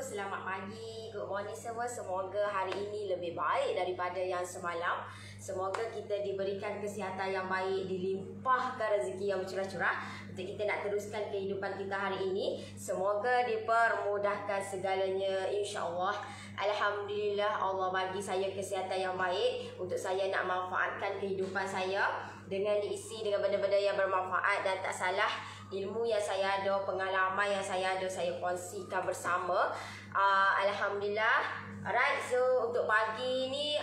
selamat pagi, good morning semua. Semoga hari ini lebih baik daripada yang semalam. Semoga kita diberikan kesihatan yang baik, dilimpahkan rezeki yang bercurah-curah untuk kita nak teruskan kehidupan kita hari ini. Semoga dipermudahkan segalanya, insya-Allah. Alhamdulillah, Allah bagi saya kesihatan yang baik untuk saya nak manfaatkan kehidupan saya dengan diisi dengan benda-benda yang bermanfaat dan tak salah. Ilmu yang saya ada, pengalaman yang saya ada, saya kongsikan bersama. Alhamdulillah. Alright, so untuk pagi ni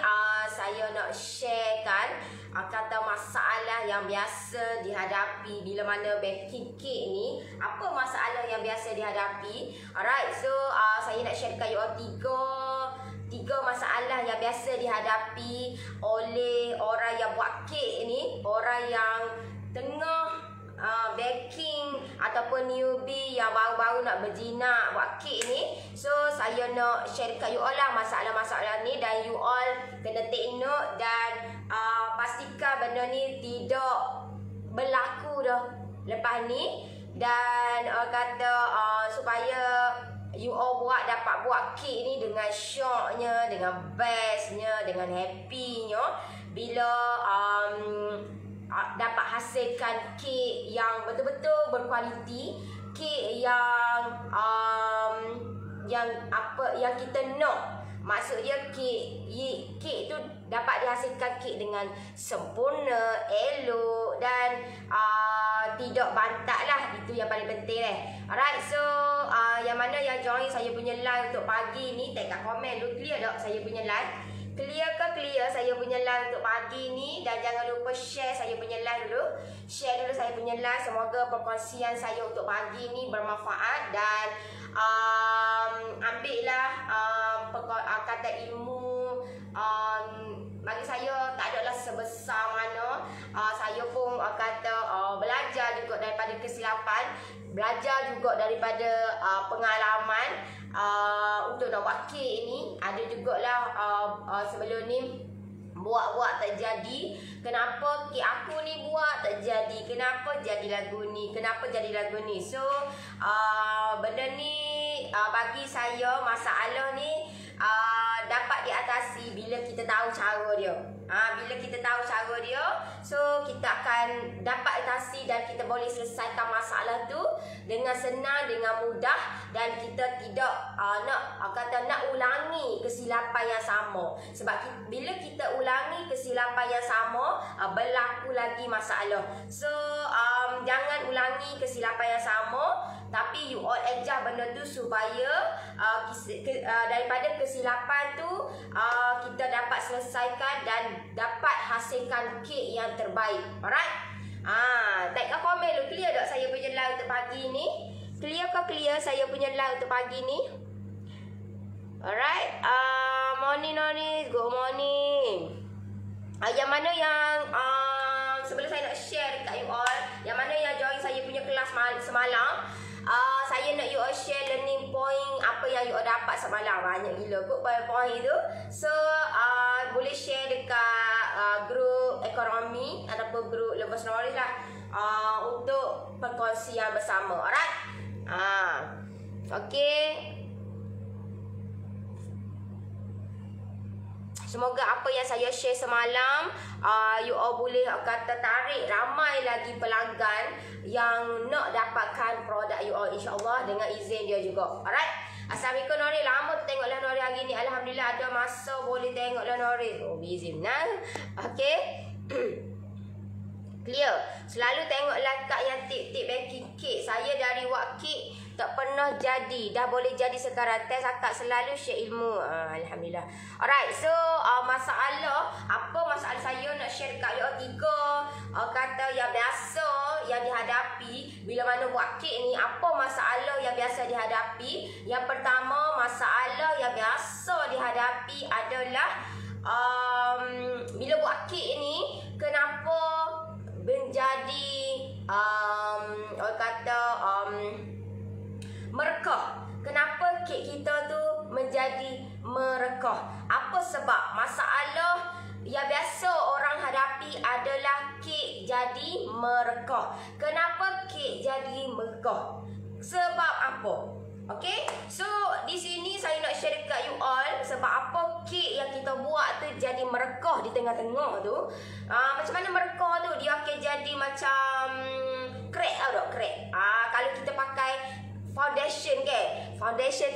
saya nak sharekan kata masalah yang biasa dihadapi bila mana baking cake ni. Apa masalah yang biasa dihadapi? Alright, so saya nak sharekan you all tiga masalah yang biasa dihadapi oleh orang yang buat kek ni, orang yang tengah baking ataupun newbie yang baru-baru nak berjinak buat kek ni. So saya nak share kat you all lah masalah-masalah ni, dan you all kena take note dan pastikan benda ni tidak berlaku dah lepas ni. Dan supaya you all dapat buat kek ni dengan syoknya, dengan bestnya, dengan happynya bila dapat hasilkan kek yang betul-betul berkualiti, kek yang kita nak. Maksudnya kek tu dapat dihasilkan kek dengan sempurna, elok dan tidak bantat lah. Itu yang paling penting Alright, so yang mana yang join saya punya live untuk pagi ni, tag kat komen dulu, clear tak saya punya live? Clear ke clear saya punya live untuk pagi ni? Dan jangan lupa share saya punya live dulu. Share dulu saya punya live. Semoga perkongsian saya untuk pagi ni bermanfaat. Dan ambillah kata ilmu. Bagi saya tak adalah sebesar mana. Saya pun belajar juga daripada kesilapan. Belajar juga daripada pengalaman. Untuk nak buat kek ni ada jugalah sebelum ni buat tak jadi. Kenapa kek aku ni buat tak jadi? Kenapa jadi lagu ni? Kenapa jadi lagu ni? So benda ni bagi saya masalah ni dapat diatasi bila kita tahu cara dia. Bila kita tahu cara dia, so kita akan dapat atasi dan kita boleh selesaikan masalah tu dengan senang, dengan mudah, dan kita tidak nak ulangi kesilapan yang sama. Sebab bila kita ulangi kesilapan yang sama, berlaku lagi masalah. So jangan ulangi kesilapan yang sama, tapi you all adjust benda tu supaya daripada kesilapan tu kita dapat selesaikan dan dapat hasilkan kek yang terbaik. Alright? Tag kat komen lu, clear tak saya punya live untuk pagi ni? Clear ke clear saya punya live untuk pagi ni? Alright? Morning Noris, good morning. Yang mana yang sebelum saya nak share dekat you all, yang mana yang join saya punya kelas semalam, saya nak you all share learning point apa yang you all dapat semalam. Banyak gila kot point tu. So boleh share dekat grup ekonomi ataupun grup Lovers Knowledge lah, untuk perkongsian bersama. Alright? Okay. Semoga apa yang saya share semalam you all boleh tarik ramai lagi pelanggan yang nak dapatkan produk you all, insya-Allah dengan izin dia juga. Alright. Assalamualaikum Nori, lama tu tengoklah Nori hari ni. Alhamdulillah ada masa boleh tengoklah Nori. Oh busy benar. Okay. Clear. Selalu tengoklah Kak yang tip-tip baking cake. Saya dari buat cake tak pernah jadi, dah boleh jadi sekarang. Test akak selalu share ilmu. Alhamdulillah. Alright, so apa masalah saya nak share kat you all 3 kata yang biasa yang dihadapi bila mana buat kek ni. Apa masalah yang biasa dihadapi? Yang pertama, masalah yang biasa dihadapi adalah bila buat kek ni, kenapa menjadi merekah? Kenapa kek kita tu menjadi merekah? Apa sebab? Masalah yang biasa orang hadapi adalah kek jadi merekah. Kenapa kek jadi merekah? Sebab apa? Okay, so di sini saya nak share dekat you all sebab apa kek yang kita buat tu jadi merekah di tengah-tengah tu. Macam mana merekah tu? Dia akan jadi macam crack tau tak? Crack. Kalau kita pakai foundation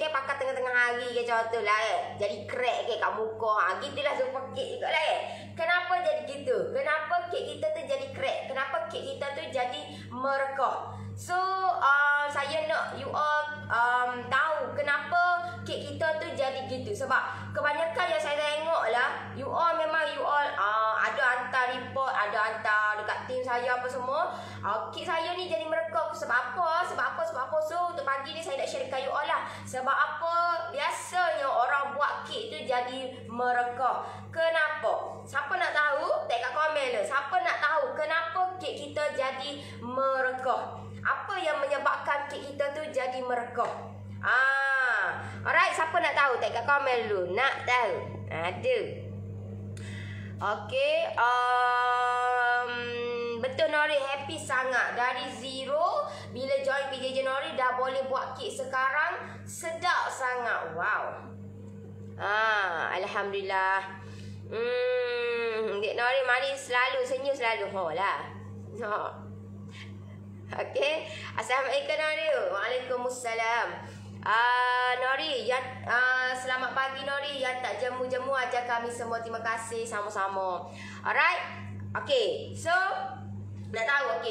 pakai tengah-tengah hari ke macam tu lah jadi crack ke kat muka. Gitulah super kek juga lah Kenapa jadi gitu? Kenapa kek kita tu jadi crack? Kenapa kek kita tu jadi merekah? So saya nak you all tahu kenapa kek kita tu jadi gitu. Sebab kebanyakan yang saya tengok lah, you all ada hantar report, ada hantar dekat tim saya apa semua. Kek saya ni jadi merekah. Sebab apa? So untuk pagi ni saya nak share dekat you all lah. Sebab apa biasanya orang buat kek tu jadi merekah. Kenapa? Siapa nak tahu? Tag kat komen tu. Siapa nak tahu kenapa kek kita jadi merekah? Apa yang menyebabkan kek kita tu jadi merekah? Alright, siapa nak tahu? Tag kat komen dulu. Nak tahu? Ada. Okay. Betul Nori, happy sangat. Dari zero, bila join PJJ Nori dah boleh buat kek sekarang. Sedap sangat. Wow. Alhamdulillah. Dek Nori manis selalu, senyum selalu. Okay. Assalamualaikum Nori. Waalaikumsalam. Nori, selamat pagi Nori. Yang tak jemu-jemu ajar kami semua. Terima kasih sama-sama. Alright. Okay. So, nak tahu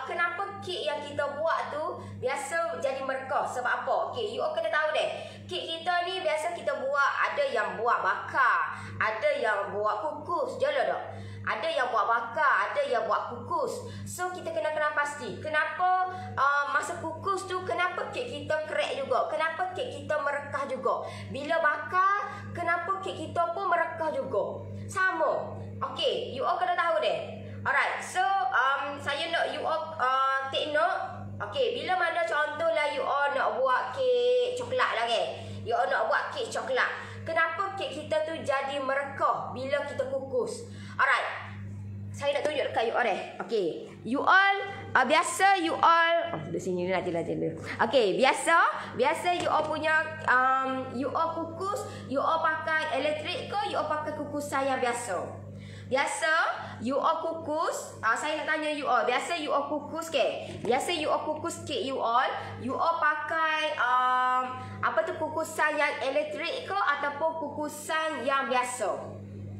kenapa kek yang kita buat tu biasa jadi merekah? Sebab apa? You all kena tahu deh. Kek kita ni biasa kita buat, ada yang buat bakar, ada yang buat kukus. Jelas tak? Ada yang buat bakar, ada yang buat kukus. So kita kena pasti. Kenapa masa kukus tu kenapa kek kita crack juga? Kenapa kek kita merekah juga? Bila bakar, kenapa kek kita pun merekah juga? Sama. You all kena tahu deh. Alright, so saya nak you all take note. Bila mana contohlah you all nak buat kek coklat lah You all nak buat kek coklat. Kenapa kek kita tu jadi merekah bila kita kukus? Alright. Saya nak tunjuk dekat you all deh. You all biasa you all di sini nak jelas. Biasa you all punya you all kukus, you all pakai elektrik ke you all pakai kukusan yang biasa? Biasa you all kukus, saya nak tanya you all, biasa you all kukus ke? Biasa you all kukus kek you all pakai kukusan yang elektrik ke ataupun kukusan yang biasa?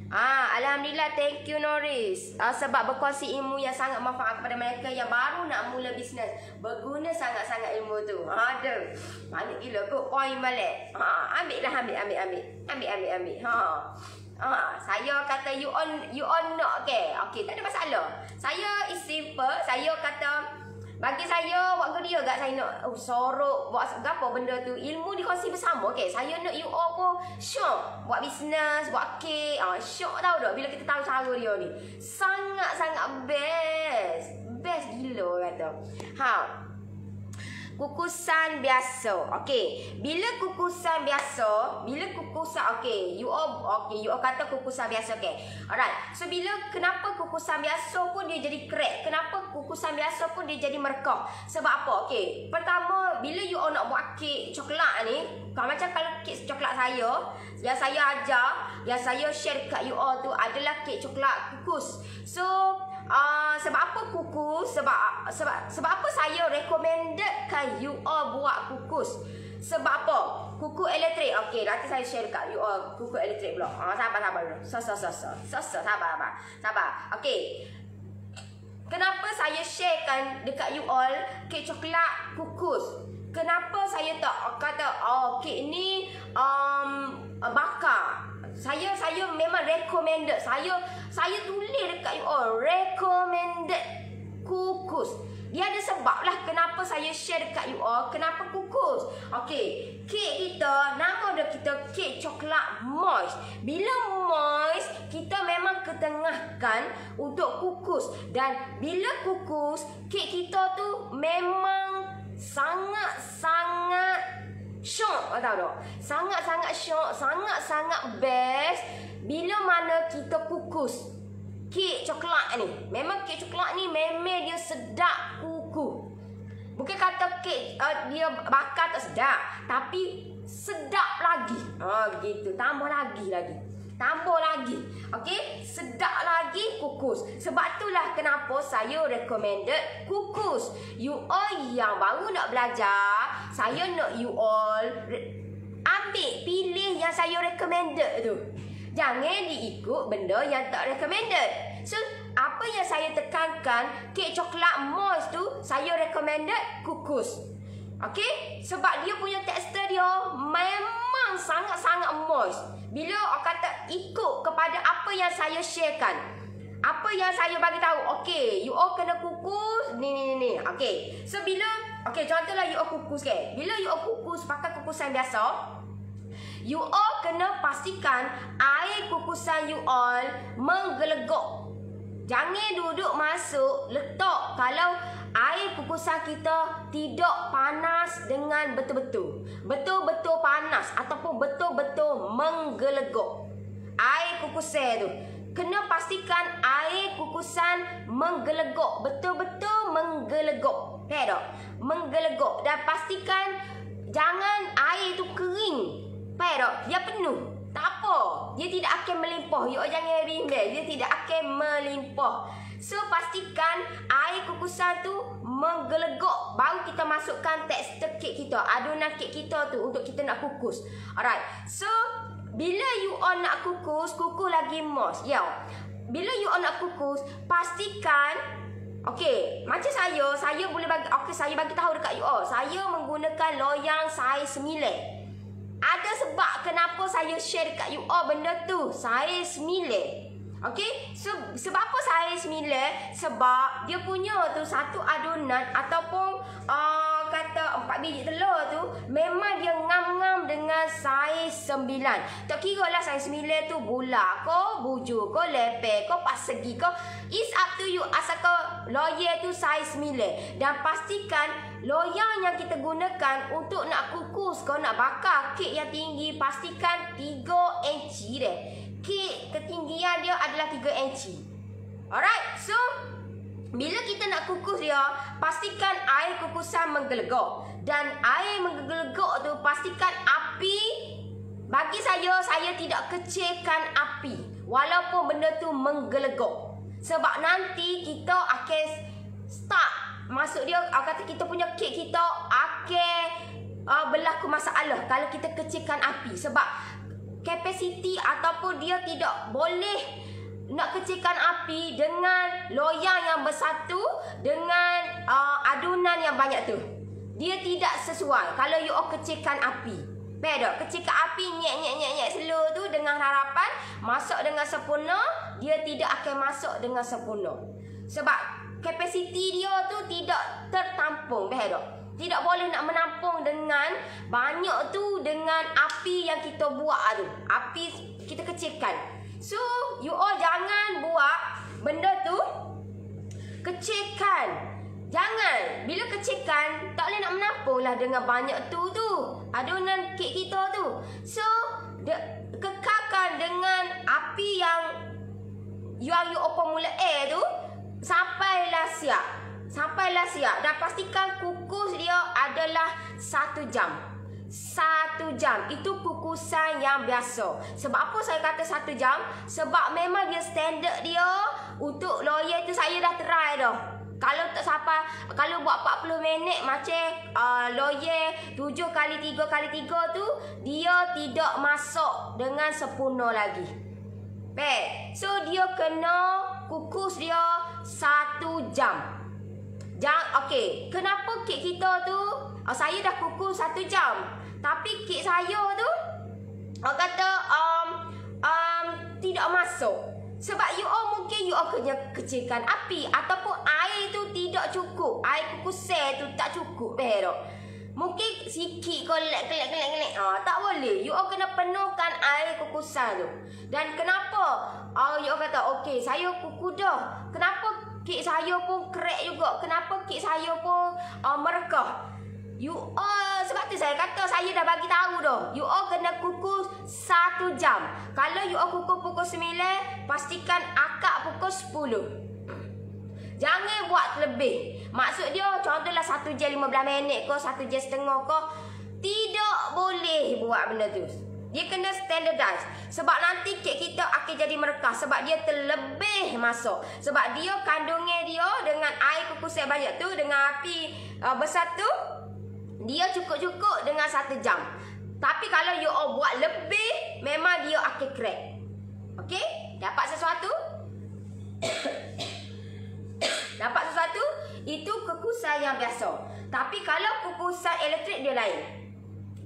Alhamdulillah, thank you Noris. Sebab berkongsi ilmu yang sangat manfaat kepada mereka yang baru nak mula bisnes. Berguna sangat-sangat ilmu tu. Ada. Banyak gila kot point balik. Ambil. Saya kata you all nak ke? Tak ada masalah. Saya is simple. Saya kata bagi saya buat kerja gak saya nak sorok buat apa benda tu, ilmu dikongsi bersama. Saya nak you all pun syok buat bisnes, buat kek. Syok tahu tak bila kita tahu cara dia ni. Sangat-sangat best. Best gila kata. Kukusan biasa. Bila kukusan biasa, you all kata kukusan biasa. Alright. So kenapa kukusan biasa pun dia jadi crack? Kenapa kukusan biasa pun dia jadi merekah? Sebab apa? Pertama, bila you all nak buat kek coklat ni, macam kalau kek coklat saya, yang saya ajar, yang saya share kat you all tu adalah kek coklat kukus. So sebab apa kukus? Sebab apa saya recommendedkan you all buat kukus? Sebab apa? Kukus elektrik. Nanti saya share dekat you all kukus elektrik pula. Sabar dulu. Sabar. Kenapa saya sharekan dekat you all kek coklat kukus? Kenapa saya tak kata kek ni bakar? Saya memang recommended. Saya tulis dekat you all recommended kukus. Dia ada sebab lah kenapa saya share dekat you all kenapa kukus. Kek kita, nama dia kita kek coklat moist. Bila moist, kita memang ketengahkan untuk kukus. Dan bila kukus, kek kita tu memang sangat-sangat syok, tahu tak? Sangat-sangat syok, sangat-sangat best bila mana kita kukus kek coklat ni. Memang kek coklat ni memang dia sedap kuku. Bukan kata kek dia bakar tak sedap, tapi sedap lagi. Begitu. Tambah lagi. Tambah lagi. Okey, sedap lagi kukus. Sebab itulah kenapa saya recommended kukus. You all yang baru nak belajar, saya nak you all ambil, pilih yang saya recommended tu. Jangan diikut benda yang tak recommended. So, apa yang saya tekankan, kek coklat moist tu saya recommended kukus. Okey? Sebab dia punya tekstur dia memang sangat-sangat moist. Bila orang kata ikut kepada apa yang saya sharekan, apa yang saya bagi tahu, okey, you all kena kukus ni. Okey. So bila contohlah you all kukus ke. Bila you all kukus pakai kukusan biasa, you all kena pastikan air kukusan you all menggelegok. Jangan duduk masuk letak kalau air kukusan kita tidak panas dengan betul-betul. Betul-betul panas ataupun betul-betul menggelegok. Air kukusan tu kena pastikan air kukusan menggelegok, betul-betul menggelegok. Faham tak? Menggelegok, dan pastikan jangan air tu kering. Faham tak? Dia penuh. Tak apa, dia tidak akan melimpah. You jangan bimbang, dia tidak akan melimpah. So pastikan air kukusan tu menggelegok, baru kita masukkan tekstur kek kita, adunan kek kita tu untuk kita nak kukus. Alright. So bila you all nak kukus lagi moist. Bila you all nak kukus, pastikan macam saya boleh bagi, saya bagi tahu dekat you all. Saya menggunakan loyang saiz 9. Ada sebab kenapa saya share dekat you all benda tu, saiz 9. Okey, so sebab apa saiz 9? Sebab dia punya tu satu adunan ataupun kata 4 biji telur tu memang dia ngam-ngam dengan saiz 9. Tak kira lah saiz 9 tu bulat ke, bujur ke, lepek ke, persegi ke. It's up to you asalkan loyang tu saiz 9. Dan pastikan loyang yang kita gunakan untuk nak kukus ke nak bakar kek yang tinggi, pastikan 3 inci deh. Kek ketinggian dia adalah 3 inci. Alright, so bila kita nak kukus dia, pastikan air kukusan menggelegok. Dan air menggelegok tu pastikan api, bagi saya tidak kecilkan api walaupun benda tu menggelegok. Sebab nanti kita akan start, maksud dia kata kita punya kek kita akan berlaku masalah kalau kita kecilkan api. Sebab kapasiti ataupun dia tidak boleh nak kecilkan api dengan loyang yang bersatu dengan adunan yang banyak tu. Dia tidak sesuai kalau you all kecilkan api. Faham tak? Kecilkan api nyek slow tu dengan harapan masuk dengan sempurna, dia tidak akan masuk dengan sempurna. Sebab kapasiti dia tu tidak tertampung. Faham tak? Tidak boleh nak menampung dengan banyak tu dengan api yang kita buat tu. Api kita kecilkan. So, you all jangan buat benda tu kecilkan. Jangan. Bila kecilkan, tak boleh nak menampung lah dengan banyak tu adunan kek kita tu. So, kekalkan dengan api yang you all formula A tu sampailah siap. Dan pastikan kukus dia adalah 1 jam. 1 jam. Itu kukusan yang biasa. Sebab apa saya kata 1 jam? Sebab memang dia standard dia untuk loyang tu saya dah try dah. Kalau tak sampai, kalau buat 40 minit macam loyang 7x3x3 tu, dia tidak masuk dengan sempurna lagi. Baik. So dia kena kukus dia 1 jam. Okey, kenapa kek kita tu saya dah kukus 1 jam, tapi kek saya tu orang kata tidak masuk. Sebab you all mungkin you all kena kecilkan api ataupun air tu tidak cukup. Air kukusan tu tak cukup. Mungkin sikit kelek. Tak boleh. You all kena penuhkan air kukusan tu. Dan kenapa you all kata okey saya kukus dah, kenapa kek saya pun crack juga, kenapa kek saya pun merekah? You all, sebab tu saya kata saya dah bagi tahu dah. You all kena kukus 1 jam. Kalau you all kukus pukul 9, pastikan akak pukul 10. Jangan buat lebih. Maksud dia contohlah 1 jam 15 minit ke 1 jam setengah ke. Tidak boleh buat benda tu. Dia kena standardize. Sebab nanti kek kita akan jadi merekah. Sebab dia terlebih masuk. Sebab dia kandungan dia dengan air kukusan banyak tu, dengan api besar tu, dia cukup-cukup dengan 1 jam. Tapi kalau you all buat lebih, memang dia akan crack. Okey? Dapat sesuatu? Dapat sesuatu? Itu kukusan yang biasa. Tapi kalau kukusan elektrik dia lain.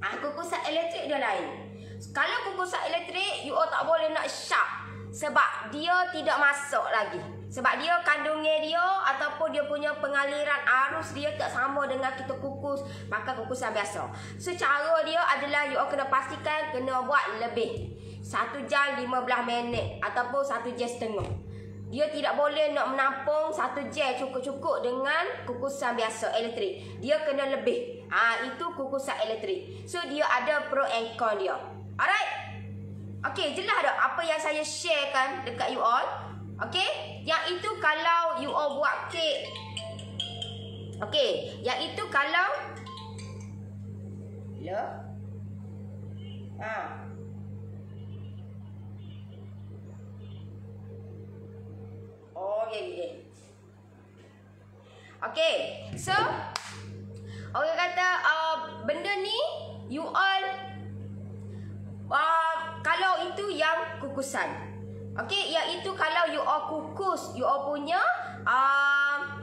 Kukusan elektrik dia lain. Kalau kukusan elektrik, you all tak boleh nak sharp. Sebab dia tidak masuk lagi. Sebab dia kandungan dia ataupun dia punya pengaliran arus dia tak sama dengan kita kukus pakai kukusan biasa. So cara dia adalah you all kena pastikan kena buat lebih. 1 jam 15 minit ataupun 1 jam setengah. Dia tidak boleh nak menampung 1 jam cukup-cukup dengan kukusan biasa elektrik. Dia kena lebih. Itu kukusan elektrik. So dia ada pro and con dia. Alright? Okey, jelas tak apa yang saya sharekan dekat you all? Okey? Yang itu kalau you all buat kek. Okey, yang itu kalau okay. Okay, so orang kata benda ni you all kalau itu yang kukusan. Okay, yang itu kalau you all kukus you all punya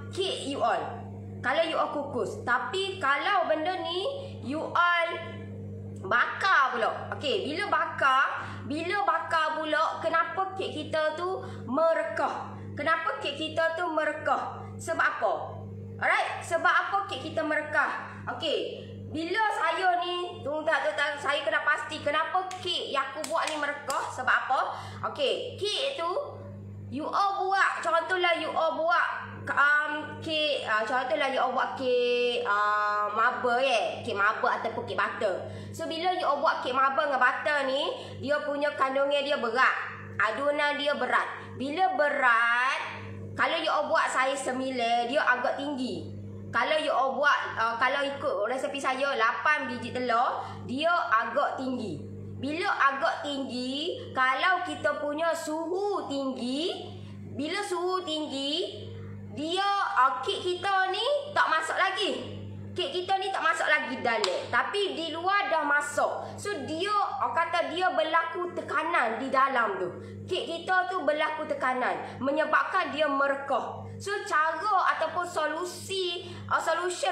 kek you all. Kalau you all kukus. Tapi kalau benda ni you all bakar pula. Okay, bila bakar pula, kenapa kek kita tu merekah? Kenapa kek kita tu merekah? Sebab apa? Alright, sebab apa kek kita merekah? Okay, bila saya ni saya kena pasti kenapa kek yang aku buat ni merekah. Sebab apa? Okay, kek tu you all buat, contohlah you all buat kek, contohlah you all buat kek marble kek marble ataupun kek butter. So bila you all buat kek marble dengan butter ni, dia punya kandungan dia berat, adunan dia berat. Bila berat, kalau you all buat saiz 9, dia agak tinggi. Kalau you all buat kalau ikut resepi saya 8 biji telur, dia agak tinggi. Bila agak tinggi, kalau kita punya suhu tinggi, bila suhu tinggi, dia kek kita ni tak masuk lagi. Kek kita ni tak masuk lagi dalam, tapi di luar dah masuk. So dia kata dia berlaku tekanan di dalam tu. Kek kita tu berlaku tekanan, menyebabkan dia merekah. So cara ataupun solution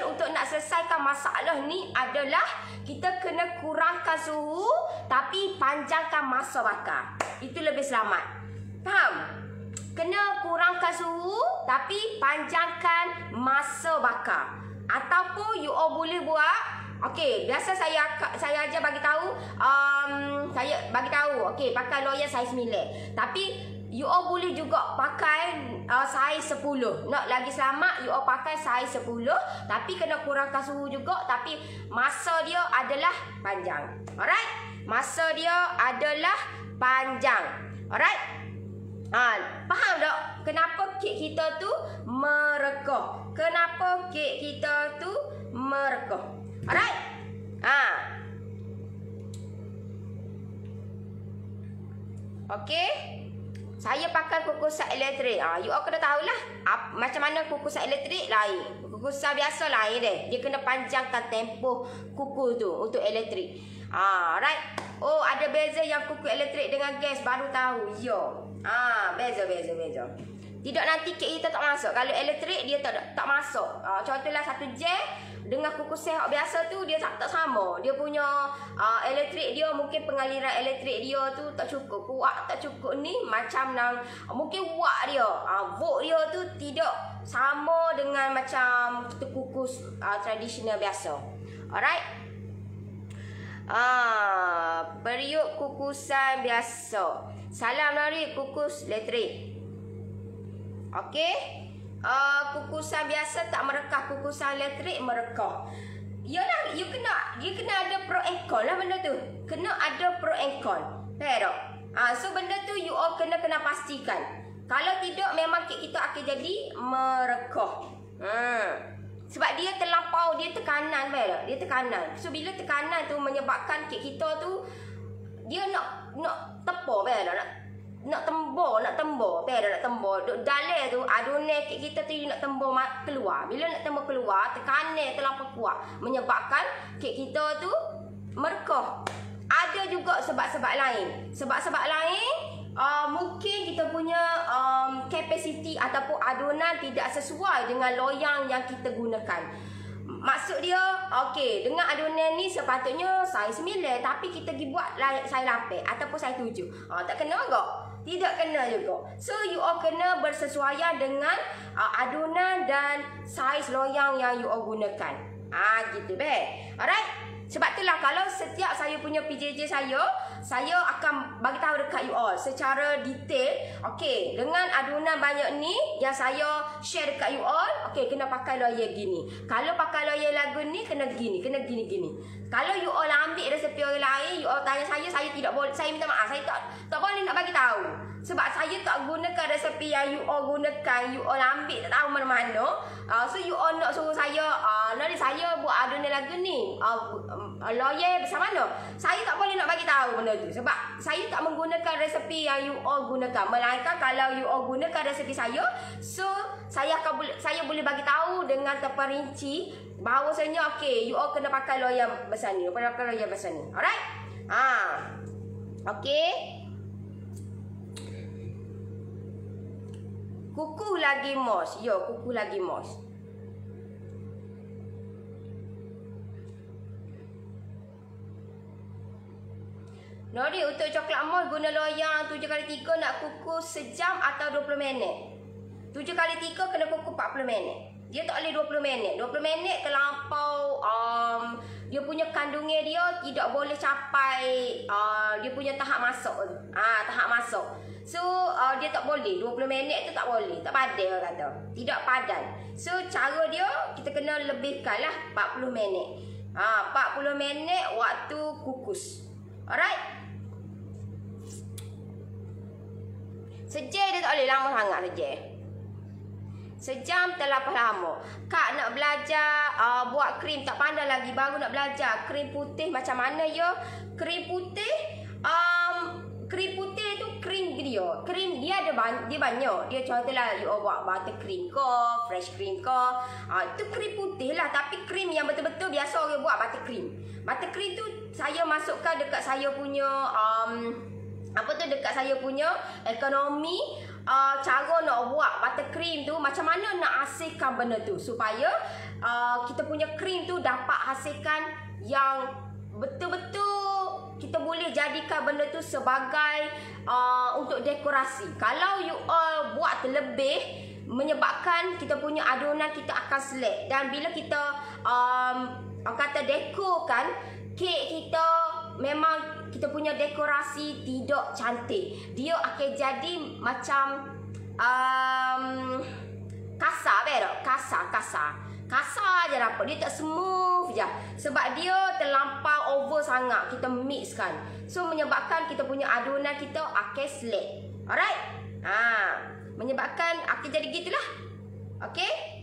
untuk nak selesaikan masalah ni adalah kita kena kurangkan suhu tapi panjangkan masa bakar. Itu lebih selamat. Faham? Kena kurangkan suhu tapi panjangkan masa bakar. Ataupun you all boleh buat, okey, biasa saya aja bagi tahu, saya bagi tahu, okey, pakai loyang saiz 9. Tapi you all boleh juga pakai saiz 10. Nak lagi selamat, you all pakai saiz 10, tapi kena kurangkan suhu juga, tapi masa dia adalah panjang. Alright? Masa dia adalah panjang. Alright? Faham tak kenapa kek kita tu merekah? Kenapa kek kita tu merekah? Alright? Okey. Saya pakai kukusan elektrik. You all kena tahulah macam mana kukusan elektrik lain. Kukusan biasa lain deh. Dia kena panjangkan tempoh kukus tu untuk elektrik. Right? Oh, ada beza yang kukus elektrik dengan gas, baru tahu. Yo. Beza. Tidak nanti kek kita tak masuk. Kalau elektrik dia tak masuk. Contohlah 1 jam dengan kukusan biasa tu dia tak sama. Dia punya elektrik dia mungkin pengaliran elektrik dia tu tak cukup kuat, tak cukup ni macam nang mungkin watt dia, volt dia tu tidak sama dengan macam kita kukus tradisional biasa. Alright? Periuk kukusan biasa. Salam dari kukus elektrik. Okey. Kukusan biasa tak merekah, kukusan elektrik merekah. Yalah, dia kena ada pro and con lah benda tu. Kena ada pro and con. Faham tak? So benda tu you all kena pastikan. Kalau tidak memang kek kita akan jadi merekoh. Sebab dia terlampau, dia tekanan, dia tekanan. So bila tekanan tu menyebabkan kek kita tu dia nak tepor, nak tembor, nak tembor. Duk dalai tu adunan kek kita tu nak tembor keluar. Bila nak tembor keluar, tekanan terlampau kuat menyebabkan kek kita tu merekoh. Ada juga sebab-sebab lain. Sebab-sebab lain mungkin kita punya kapasiti ataupun adunan tidak sesuai dengan loyang yang kita gunakan. Maksud dia, okey, dengan adunan ni sepatutnya saiz 9 tapi kita pergi buat saiz 8 ataupun saiz 7. Tak kena ke? Tidak kena juga. So you all kena bersesuaian dengan adunan dan saiz loyang yang you all gunakan. Gitu alright. Sebab itulah kalau setiap saya punya PJJ saya akan bagi tahu dekat you all secara detail. Okey, dengan adunan banyak ni yang saya share dekat you all, okey, kena pakai loyal gini. Kalau pakai loyal lagu ni kena gini. Kalau you all ambil resepi orang lain, you all tanya saya tidak boleh. Saya minta maaf, saya tak boleh nak bagi tahu. Sebab saya tak gunakan resepi yang you all gunakan, you all ambil tak tahu mana-mana. So you all nak suruh saya, nanti saya buat adunan lagu ni, loyal bersama mana? Saya tak boleh nak bagi tahu benda tu. Sebab saya tak menggunakan resepi yang you all gunakan. Melainkan kalau you all gunakan resepi saya, so saya boleh bagi tahu dengan terperinci bahawasanya okey, you all kena pakai loyal besar ni, pakai loyal besar ni. Alright? Okey. Kukuh lagi mos. Kukuh lagi mos. Nori untuk coklat mos guna loyang 7x3 nak kukuh sejam atau 20 minit. 7x3 kena kukuh 40 minit. Dia tak boleh 20 minit. 20 minit terlampau dia punya kandungan dia tidak boleh capai dia punya tahap masuk tu. Tahap masuk. So dia tak boleh 20 minit tu tak boleh. Tak padan orang kata. Tidak padan. So cara dia kita kena lebihkanlah 40 minit. 40 minit waktu kukus. Alright. Sejam dia tak boleh lama sangat sejam. Sejam terlalu lama. Kak nak belajar buat krim tak pandai lagi, baru nak belajar krim putih macam mana ya? Krim putih tu krim dia. Krim dia dia banyak. Dia contohlah you buat buttercream ke, fresh cream ke. Itu krim putih lah, tapi krim yang betul-betul biasa orang buat buttercream. Buttercream tu saya masukkan dekat saya punya dekat saya punya ekonomi. Cara nak buat buttercream tu macam mana nak hasilkan benda tu supaya kita punya krim tu dapat hasilkan yang betul-betul kita boleh jadikan benda tu sebagai untuk dekorasi. Kalau you all buat terlebih menyebabkan kita punya adunan kita akan selek, dan bila kita kata dekorkan kek kita, memang kita punya dekorasi tidak cantik. Dia akan jadi macam kasar, kasar je dapat. Dia tak smooth je. Sebab dia terlampau over sangat. Kita mixkan. So menyebabkan kita punya adunan kita akan selek. Alright? Menyebabkan akan jadi gitulah. Okay?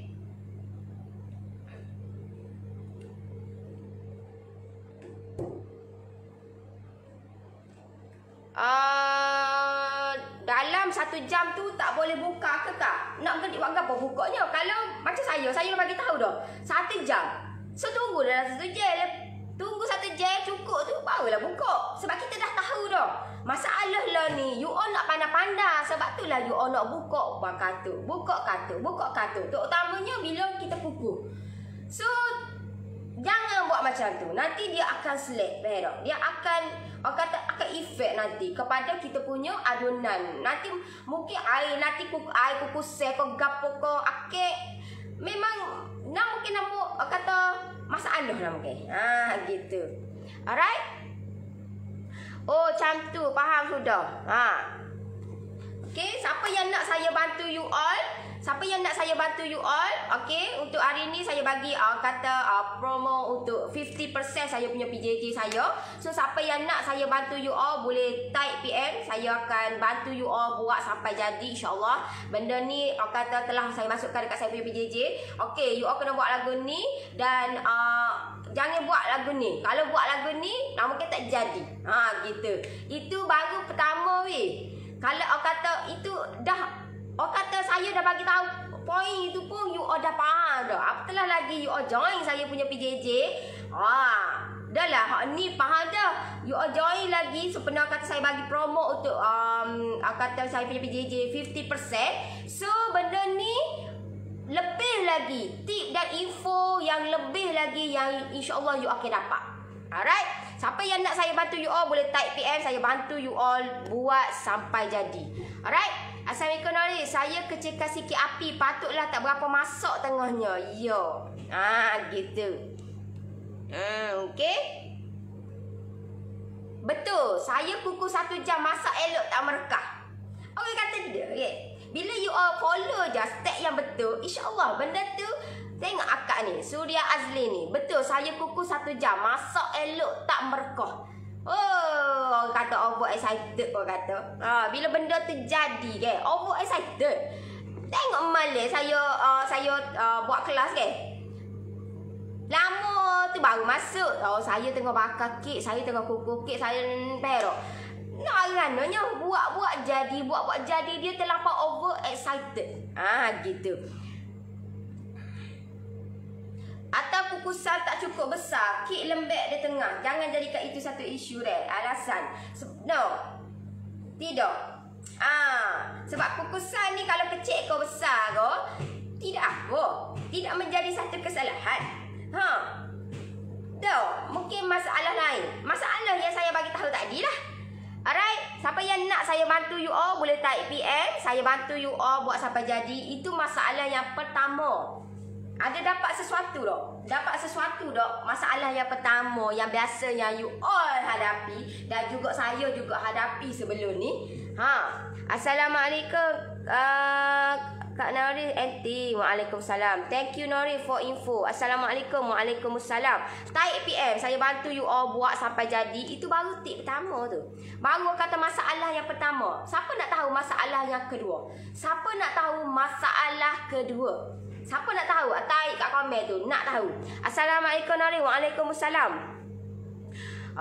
Dalam 1 jam tu tak boleh buka ke kak? Nak buat apa bukanya? Kalau macam saya dah bagi tahu dah 1 jam. So tunggu dalam 1 jam. Tunggu 1 jam cukup tu barulah buka. Sebab kita dah tahu dah. Masalah lah ni, you all nak pandai-pandai. Sebab tu lah you all nak buka katuk. Buka katuk. Terutamanya bila kita kukuh. So jangan buat macam tu. Nanti dia akan selek, dia akan efek nanti kepada kita punya adunan. Nanti mungkin air kukus ke gapo ke akek memang mungkin kata masalah lah mungkin. Gitu. Alright? Oh, macam tu, faham sudah. Okay, siapa yang nak saya bantu you all? siapa yang nak saya bantu you all? Okay, untuk hari ni saya bagi promo untuk 50% saya punya PJJ saya. So siapa yang nak saya bantu you all boleh type PM. Saya akan bantu you all buat sampai jadi, insyaAllah. Benda ni kata telah saya masukkan dekat saya punya PJJ. Okay, you all kena buat lagu ni. Dan jangan buat lagu ni. Kalau buat lagu ni mungkin tak jadi. Gitu. Itu baru pertama weh. Kalau orang kata itu dah, orang kata saya dah bagi tahu poin itu pun you all dah faham dah. Apatahlah lagi you all join saya punya PJJ. Dah lah, hak ni faham dah. You all join lagi. Sebenarnya kata saya bagi promo untuk kata saya punya PJJ 50%. So benda ni lebih lagi tip dan info yang lebih lagi yang insyaAllah you akan dapat. Alright. Siapa yang nak saya bantu you all boleh type PM. Saya bantu you all buat sampai jadi. Alright. Assalamualaikum Nori. Saya kecilkan sikit api. Patutlah tak berapa masak tengahnya. Yo. Gitu. Okay. Betul. Saya kukus 1 jam masak elok tak merekah. Orang kata dia. Okay. Bila you all follow je step yang betul, insyaAllah benda tu. Tengok akak ni, Suria Azli ni. Betul, saya kukus 1 jam. Masak elok tak merekah. Orang kata over excited, orang kata. Bila benda tu jadi ke, over excited. Tengok Malay saya buat kelas ke. Lama tu baru masuk. Saya tengah bakar kek, saya tengah kukus kek, saya perok. Rananya buat-buat jadi dia terlampau over excited. Gitu. Atau kukusan tak cukup besar, kek lembek di tengah. Jangan jadikan itu satu isu deh. Alasan. No. Tidak. Sebab kukusan ni kalau kecil ke besar ke, tidak apa. Tidak menjadi satu kesalahan. Mungkin masalah lain. Masalah yang saya bagi tahu tadi lah. Alright, siapa yang nak saya bantu you all boleh type PM. Saya bantu you all buat sampai jadi. Itu masalah yang pertama. Ada dapat sesuatu tak? Dapat sesuatu tak? Masalah yang pertama yang biasanya you all hadapi dan juga saya juga hadapi sebelum ni. Assalamualaikum Kak Nori NT. Waalaikumsalam. Thank you Nori for info. Assalamualaikum. Waalaikumsalam. Type PM. Saya bantu you all buat sampai jadi. Itu baru tip pertama tu. Baru kata masalah yang pertama. Siapa nak tahu masalah yang kedua? Siapa nak tahu masalah kedua? Siapa nak tahu? Type kat komen tu. Nak tahu. Assalamualaikum Nori. Waalaikumsalam.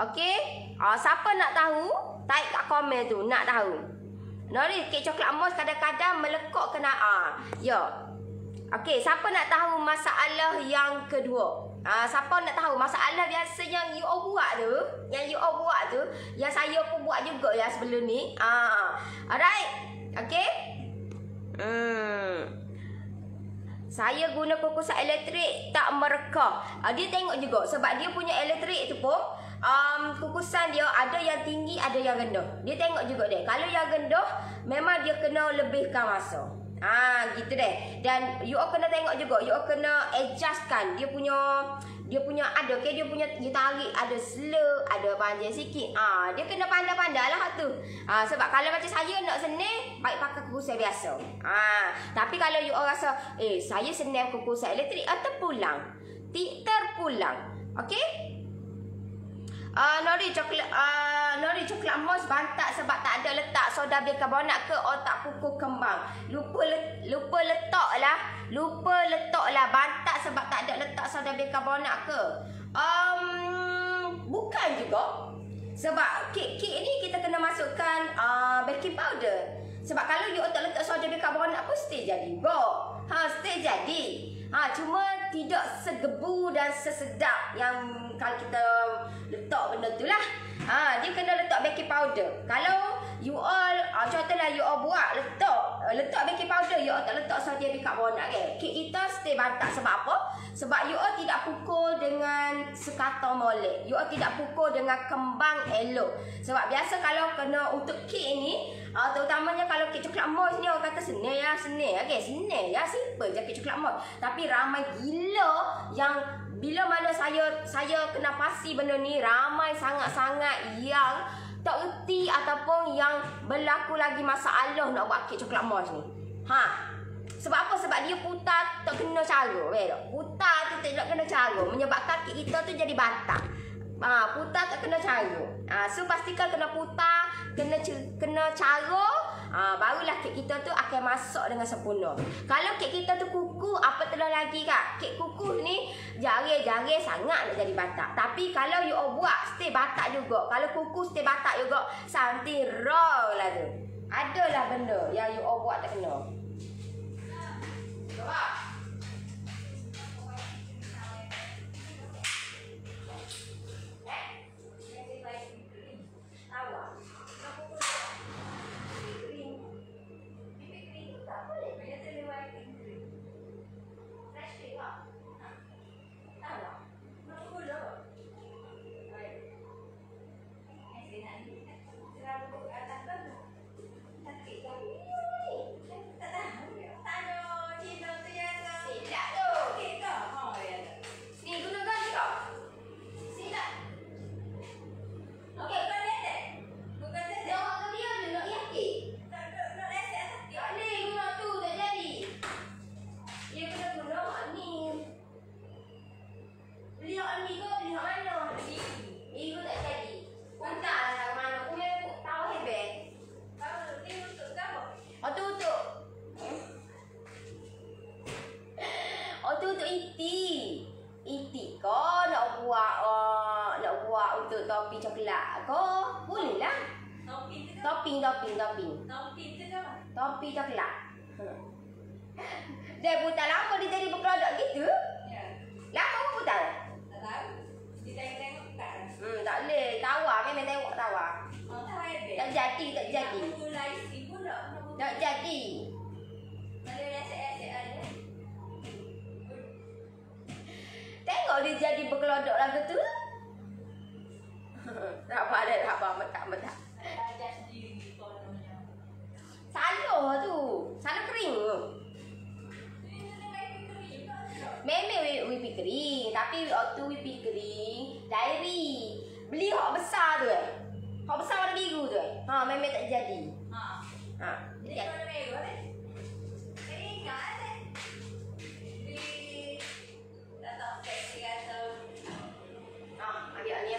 Okey. Siapa nak tahu? Type kat komen tu. Nak tahu. Nori, kek coklat mos kadang-kadang melekok kena ya. Okey, siapa nak tahu masalah yang kedua? Siapa nak tahu masalah biasa yang you all buat tu? Yang you all buat tu, yang saya pun buat juga ya sebelum ni. Alright. Okey. Saya guna kukusan elektrik tak merekah. Dia tengok juga sebab dia punya elektrik tu pun kukusan dia ada yang tinggi, ada yang rendah. Dia tengok juga deh. Kalau yang rendah memang dia kena lebihkan masa. Gitu deh. Dan you all kena tengok juga, you all kena adjustkan dia punya ada okay, dia punya dia tarik ada slow, ada panjang sikit. Dia kena pandai-pandai lah tu. Sebab kalau macam saya nak senang, baik pakai kukusan biasa. Tapi kalau you all rasa saya senang kukusan elektrik, terpulang. Okey? Nori coklat mos bantak sebab tak ada letak soda bikarbonat ke otak kuku kembang. Lupa letaklah bantak sebab tak ada letak soda bikarbonat ke. Bukan juga. Sebab kek ni kita kena masukkan baking powder. Sebab kalau you tak letak soda bikarbonat pun stay jadi juga. Stay jadi. Cuma tidak segebu dan sesedap yang kalau kita letak benda tu lah. Dia kena letak baking powder. Kalau you all contohlah you all buat letak baking powder, you all tak letak sodium bikarbonat ke. Kek kita stay bantak sebab apa? Sebab you all tidak pukul dengan sekata molek. You all tidak pukul dengan kembang elok. Sebab biasa kalau kena untuk kek ni, terutamanya kalau kek coklat mos ni orang kata senang ya. Okay, senang ya, simple je kek coklat mos. Tapi ramai gila yang bila mana saya kena pasti benda ni, ramai sangat-sangat yang tak erti ataupun yang berlaku lagi masalah nak buat kek coklat mos ni. Sebab apa you putar tak kena cara, tak? Putar tu tak kena cara menyebabkan kek kita tu jadi batak. Putar tak kena cara. So pastikan kena putar, kena cara, barulah kek kita tu akan masak dengan sempurna. Kalau kek kita tu kuku, apa telah lagi kak? Kek kuku ni jari-jari sangat nak jadi batak. Tapi kalau you buat stay batak juga. Kalau kuku stay batak juga, santira lah tu. Adalah benda yang you buat tak kena. Coba. Untuk topi coklat kau boleh lah. Topping tu apa? Topi coklat. Dia putar lama dia jadi berkelodok gitu. Ya. Lama kau putar? Tak tahu. Dia tengok tak? Tak boleh. Tawar memang tengok tawar. Tak jadi. Tak jadi. Ada resek-resek ada. Tengok dia jadi berkelodok lagu tu. Tak apa. Salah tu. Salah kering tu. Memang wipi kering. Tapi waktu wipi kering diary. Beli hak besar tu hak besar warna biru tu memang tak jadi. Jadi warna biru kan? Kering kan? Tak tahu seksi atau ambil ni.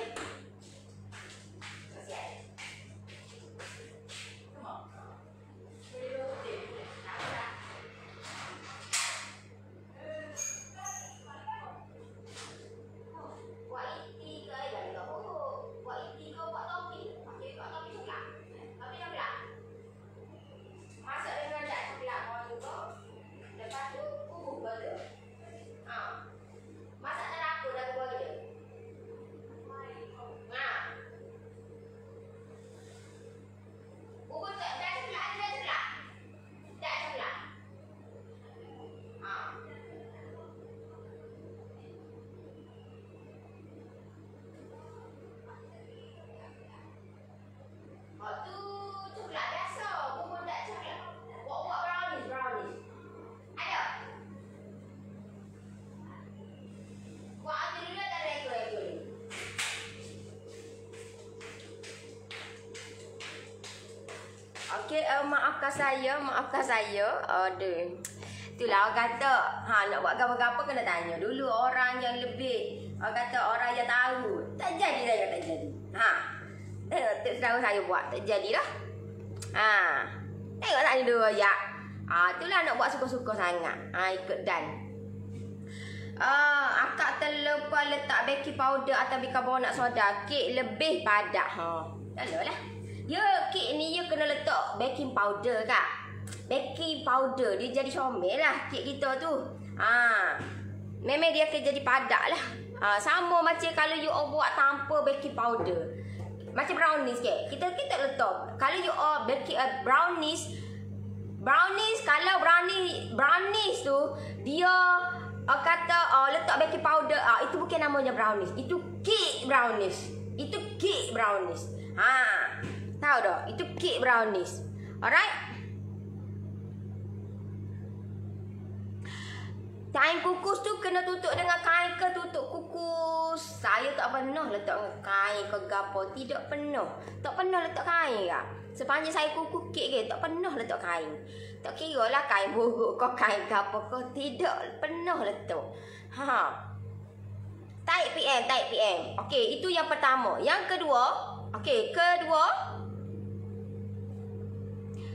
Okey, maafkan saya. Aduh. Itulah orang kata, nak buat apa-apa kena tanya dulu orang yang lebih. Orang kata orang yang tahu. Tak jadi. Tengok selalu saya buat, tak jadilah. Tengok tanya dulu ya. Itulah nak buat suka-suka sangat. Ikut dan. Akak terlupa letak baking powder atau bikarbonat soda. Kek lebih padat. Dahlah. Ya, kek ni you kena letak baking powder kak. Baking powder dia jadi comel lah kek kita tu. Memang dia akan jadi padat lah. Sama macam kalau you buat tanpa baking powder. Macam brownies kek. Kita letak. Kalau you baking brownies kalau brownies tu dia kata letak baking powder, itu bukan namanya brownies. Itu cake brownies. Tahu dah, itu cake brownies. Alright? Kain kukus tu kena tutup dengan kain ke tutup kukus? Saya tak pernah letak kain ke gapo, tidak pernah. Tak pernah letak kain kak. Sepanjang saya kukus kek ke, tak pernah letak kain. Tak kira lah kain buruk kau, kain ke apa kau. Tidak, penuh letup. Tight PM. Okey, itu yang pertama. Yang kedua,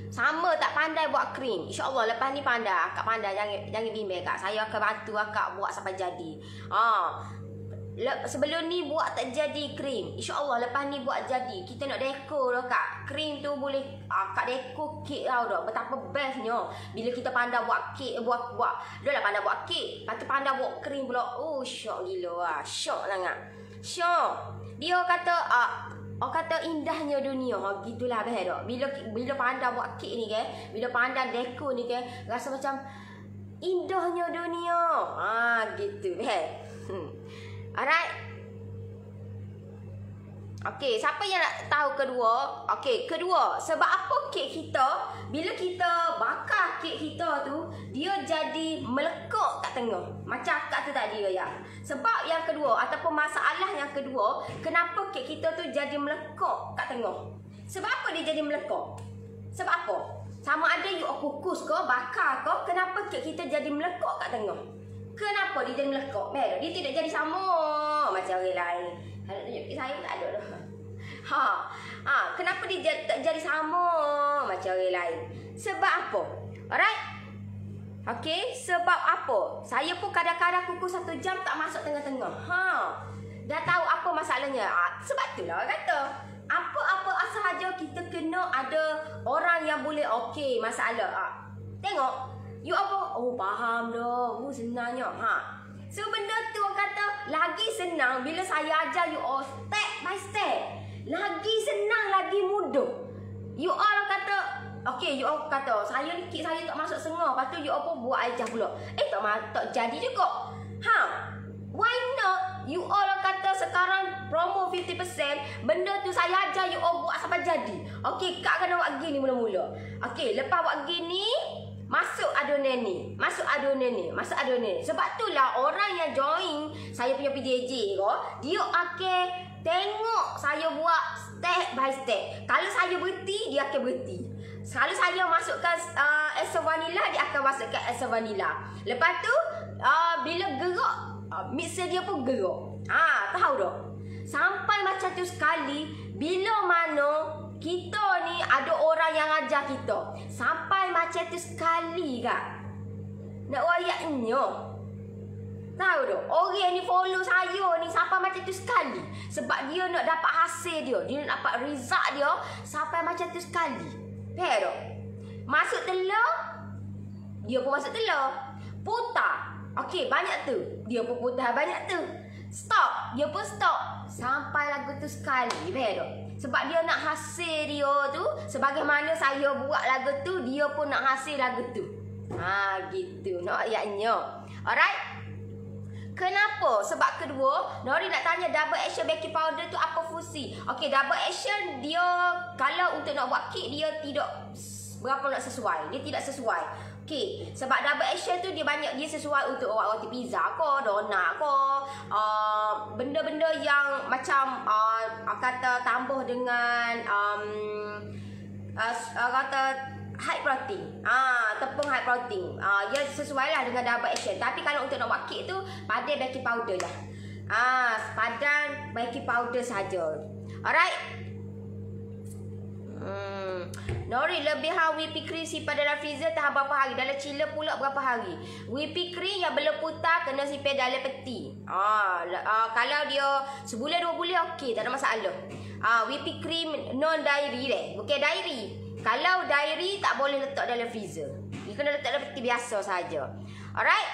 sama tak pandai buat krim. InsyaAllah lepas ni pandai. Akak pandai, jangan bimbang kak. Saya akan bantu akak buat sampai jadi. Sebelum ni buat tak jadi krim. InsyaAllah lepas ni buat jadi. Kita nak dekor dah kak. Krim tu boleh kak dekor kek tau dah. Betapa bestnya bila kita pandai buat kek. Dah lah pandai buat kek. Lepas tu pandai buat krim pula. Oh syok gila lah. Syok sangat. Syok. Dia kata kata indahnya dunia. Gitulah behar tak. Bila pandai buat kek ni kan. Bila pandai dekor ni kan. Rasa macam indahnya dunia. Gitu behar. Alright. Okey, siapa yang nak tahu kedua? Okey, kedua, sebab apa kek kita bila kita bakar kek kita tu dia jadi melekuk kat tengah. Macam akak tu tadi ya. Sebab yang kedua ataupun masalah yang kedua, kenapa kek kita tu jadi melekuk kat tengah? Sebab apa dia jadi melekuk? Sebab apa? Sama ada you kukus ke, bakar ke, kenapa kek kita jadi melekuk kat tengah? Kenapa dia jadi melekuk? Dia tidak jadi sama macam orang lain. Kalau tunjuk kek saya tak ada dah. Kenapa dia tak jadi sama macam orang lain? Sebab apa? Alright? Okey, sebab apa? Saya pun kadang-kadang kukus 1 jam tak masuk tengah-tengah. Dah tahu apa masalahnya. Sebab itulah kata, apa-apa sahaja kita kena ada orang yang boleh okey masalah. Tengok. You apa? Oh faham dah. Senangnya. So benda tu kata lagi senang bila saya ajar you all step by step. Lagi senang, lagi mudah. You all kata, okay, you all kata saya ni kek saya tak masuk setengah. Lepas tu you all pun buat ajar pula. Tak jadi juga. Why not? You all kata sekarang promo 50%. Benda tu saya ajar you all buat sampai jadi. Okay, kak kena buat gini mula-mula. Okay, lepas buat gini, masuk adunan ni. Sebab itulah orang yang join saya punya PJJ ko, dia akan tengok saya buat step by step. Kalau saya berhenti, dia akan berhenti. Kalau saya masukkan esa vanilla, dia akan masukkan esa vanilla. Lepas tu bila gerak, mixer dia pun gerak. Tahu tak? Sampai macam tu sekali, bila mana kita ni ada orang yang ajar kita. Sampai macam tu sekali kak. Nak wayaknya. Tahu tak? Orang ni follow saya ni sampai macam tu sekali. Sebab dia nak dapat hasil dia. Dia nak dapat result dia sampai macam tu sekali. Faham tak? Masuk telur, dia pun masuk telur. Putar. Okey, banyak tu. Dia pun putar banyak tu. Stop. Dia pun stop. Sampai lagu tu sekali. Faham tak? Sebab dia nak hasil dia tu, sebagaimana saya buat lagu tu, dia pun nak hasil lagu tu. Gitu. Nak ayatnya. Alright? Kenapa? Sebab kedua, Nori nak tanya double action baking powder tu apa fungsi? Okey, double action dia kalau untuk nak buat kek dia tidak berapa nak sesuai. Dia tidak sesuai. Okey, sebab double action tu dia sesuai untuk roti pizza ke, donat ke, benda-benda yang macam kata tambah dengan kata high protein. Tepung high protein. Dia sesuai lah dengan double action. Tapi kalau untuk nak buat kek tu padan baking powder lah. Padan baking powder saja. Alright. Nori lebih whipping cream simpan dalam freezer tahan berapa hari? Dalam chiller pula berapa hari? Whipping cream yang belum putar kena simpan dalam peti. Kalau dia sebulan 2 bulan okey, tak ada masalah. Whipping cream non dairy deh. Bukan dairy. Kalau dairy tak boleh letak dalam freezer. Dia kena letak dalam peti biasa saja. Alright?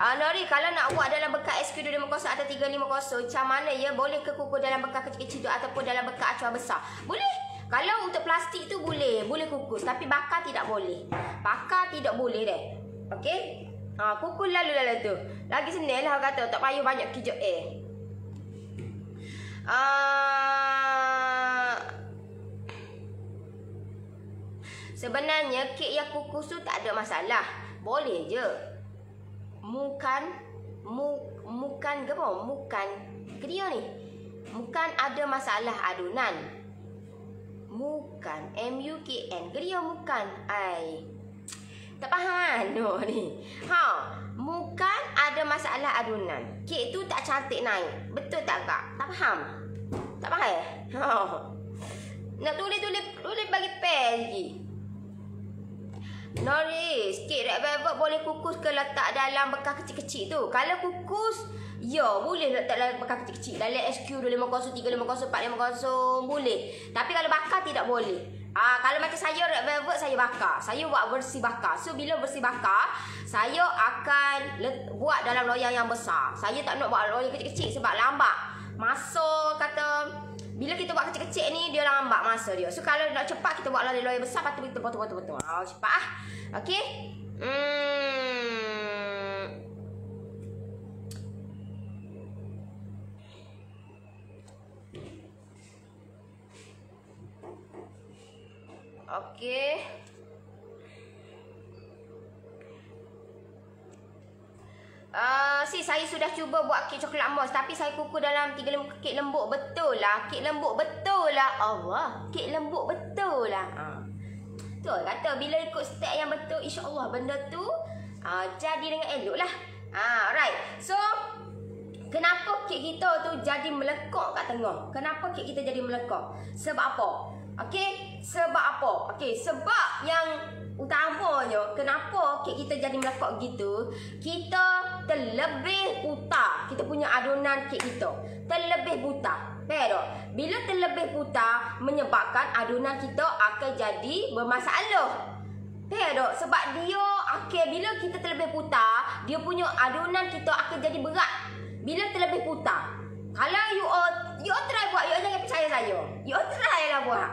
Nori, kalau nak buat dalam bekas SQ 250 atau 350, macam mana ya? Boleh ke kukus dalam bekas kecil-kecil tu ataupun dalam bekas acuan besar? Boleh. Kalau untuk plastik tu boleh kukus. Tapi bakar tidak boleh. Bakar tidak boleh deh. Okey? Kukus lalu tu. Lagi senang lah kata. Tak payah banyak kejap sebenarnya kek yang kukus tu tak ada masalah. Boleh je. Bukan dia ni. Bukan ada masalah adunan. mukan. M-U-K-N. Geria mukan. Ai. Tak faham no ni. Mukan ada masalah adunan. Kek tu tak cantik naik. Betul tak kak? Tak faham? Tak faham? Nak tulis bagi pen lagi. Noris, kek red velvet boleh kukus ke letak dalam bekas kecil-kecil tu? Kalau kukus, ya boleh letak dalam bekas kecil-kecil. Dalam SQ 250, 350, 450 boleh. Tapi kalau bakar tidak boleh. Kalau macam saya red velvet saya bakar. Saya buat versi bakar. So bila versi bakar, saya akan buat dalam loyang yang besar. Saya tak nak buat loyang kecil-kecil sebab lambat. Masa kata bila kita buat kecil-kecil ni dia lambat masa dia. So kalau nak cepat kita buat loyang besar, lepas tu kita potong-potong. Cepat ah. Okey. Okey. Saya sudah cuba buat kek coklat mousse tapi saya kukus dalam 3 kek lembut betul lah. Kek lembut betul lah. Allah, kek lembut betul lah. Tu kata bila ikut step yang betul insya-Allah benda tu jadi dengan elok lah. Alright. So kenapa kek kita tu jadi melekok kat tengah? Kenapa kek kita jadi melekok? Sebab apa? Okey, sebab apa? Okey, sebab yang utamanya kenapa kek kita jadi melekok gitu, kita terlebih buta. Kita punya adunan kek kita terlebih buta. Pero bila terlebih buta menyebabkan adunan kita akan jadi bermasalah. Pero sebab dia bila kita terlebih buta, dia punya adunan kita akan jadi berat. Bila terlebih buta. Kalau you try buat, you jangan percaya saya. You try lah buat.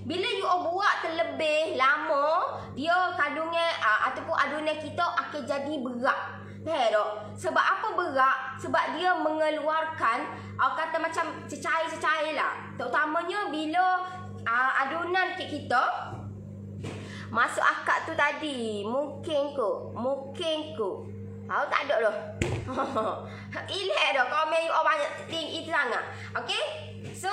Bila you buat terlebih lama, dia kandungan ataupun adunan kita akan jadi berat. Pero sebab apa berat? Sebab dia mengeluarkan kata macam cecair-cecair lah. Terutamanya bila adunan kek kita masuk akak tu tadi. Mungkin ku. Tak ada dah. Ilek dah komen you all banyak tinggi itu sangat. Okay. So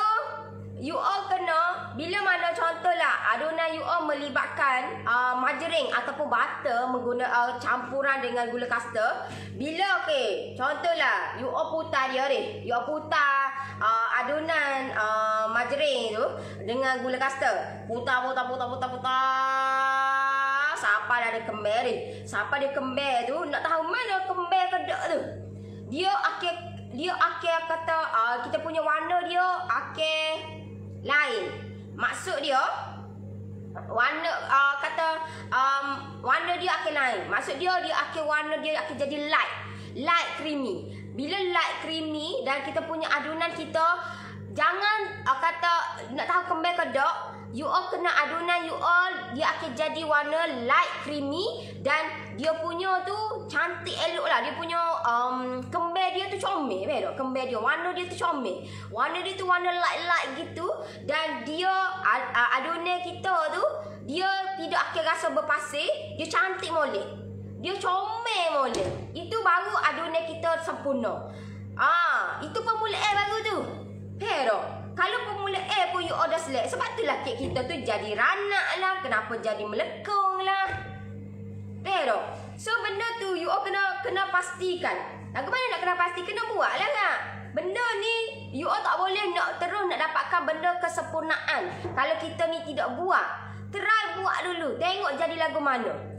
you all kena, bila mana contohlah adunan you all melibatkan margarin ataupun butter menggunakan campuran dengan gula kasta. Bila contohlah you all putar dia ni. You all putar adunan margarin tu dengan gula kasta. Putar. Siapa ada kember ni? Siapa dia kember tu nak tahu mana kember kedok tu. Dia akan kata kita punya warna dia akan lain. Maksud dia warna warna dia akan lain. Maksud dia warna dia akan jadi light creamy. Bila light creamy dan kita punya adunan kita jangan kata nak tahu kembang kedok, you all kena adunan you all dia akan jadi warna light creamy dan dia punya tu cantik elok lah. Dia punya kembang dia tu comel betul. Kembang dia warna dia tu comel. Warna dia tu warna light gitu dan dia adunan kita tu dia tidak akan rasa berpasir, dia cantik molek. Dia comel molek. Itu baru adunan kita sempurna. Itu permulaan baru tu. Pero kalau permulaan pun you order select. Sebab itulah kek kita tu jadi ranak lah. Kenapa jadi melekong lah. Pero so benda tu you all kena pastikan. Ke mana nak kena pasti? Kena buat lah kak. Benda ni you all tak boleh nak terus nak dapatkan benda kesempurnaan. Kalau kita ni tidak buat, try buat dulu. Tengok jadi lagu mana.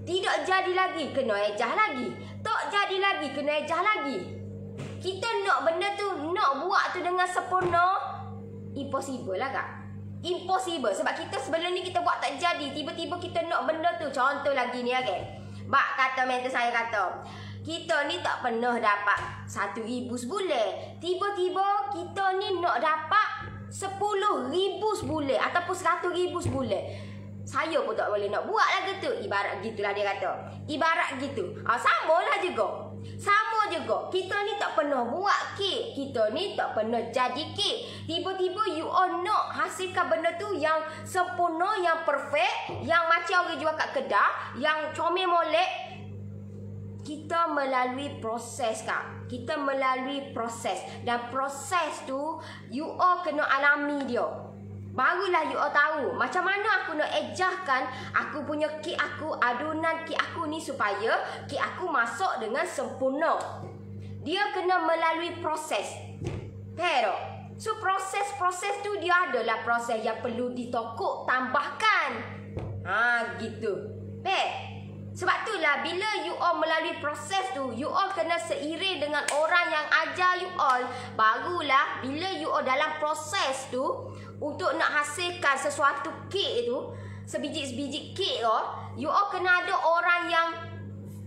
Tidak jadi lagi, kena ejah lagi. Tak jadi lagi, kena ejah lagi. Kita nak benda tu, nak buat tu dengan sempurna, impossible lah kak. Impossible. Sebab kita sebelum ni kita buat tak jadi. Tiba-tiba kita nak benda tu. Contoh lagi ni Bak kata mentor saya kata, kita ni tak pernah dapat 1,000 sebulan. Tiba-tiba kita ni nak dapat 10,000 sebulan ataupun 100,000 sebulan. Saya pun tak boleh nak buat lagu tu. Ibarat gitulah dia kata. Ibarat gitu. Sama lah juga. Sama juga. Kita ni tak pernah buat kek. Kita ni tak pernah jadi kek. Tiba-tiba you all nak hasilkan benda tu yang sempurna, yang perfect, yang macam orang jual kat kedai, yang comel molek. Kita melalui proses kak. Kita melalui proses. Dan proses tu you all kena alami dia. barulah you all tahu macam mana aku nak ejahkan aku punya kek aku, adunan kek aku ni supaya kek aku masuk dengan sempurna. Dia kena melalui proses. Pero, so proses-proses tu dia adalah proses yang perlu ditokok, tambahkan. Gitu. Sebab itulah bila you all melalui proses tu, you all kena seiring dengan orang yang ajar you all. Barulah bila you all dalam proses tu untuk nak hasilkan sesuatu kek tu, sebiji-sebiji kek tu, you all kena ada orang yang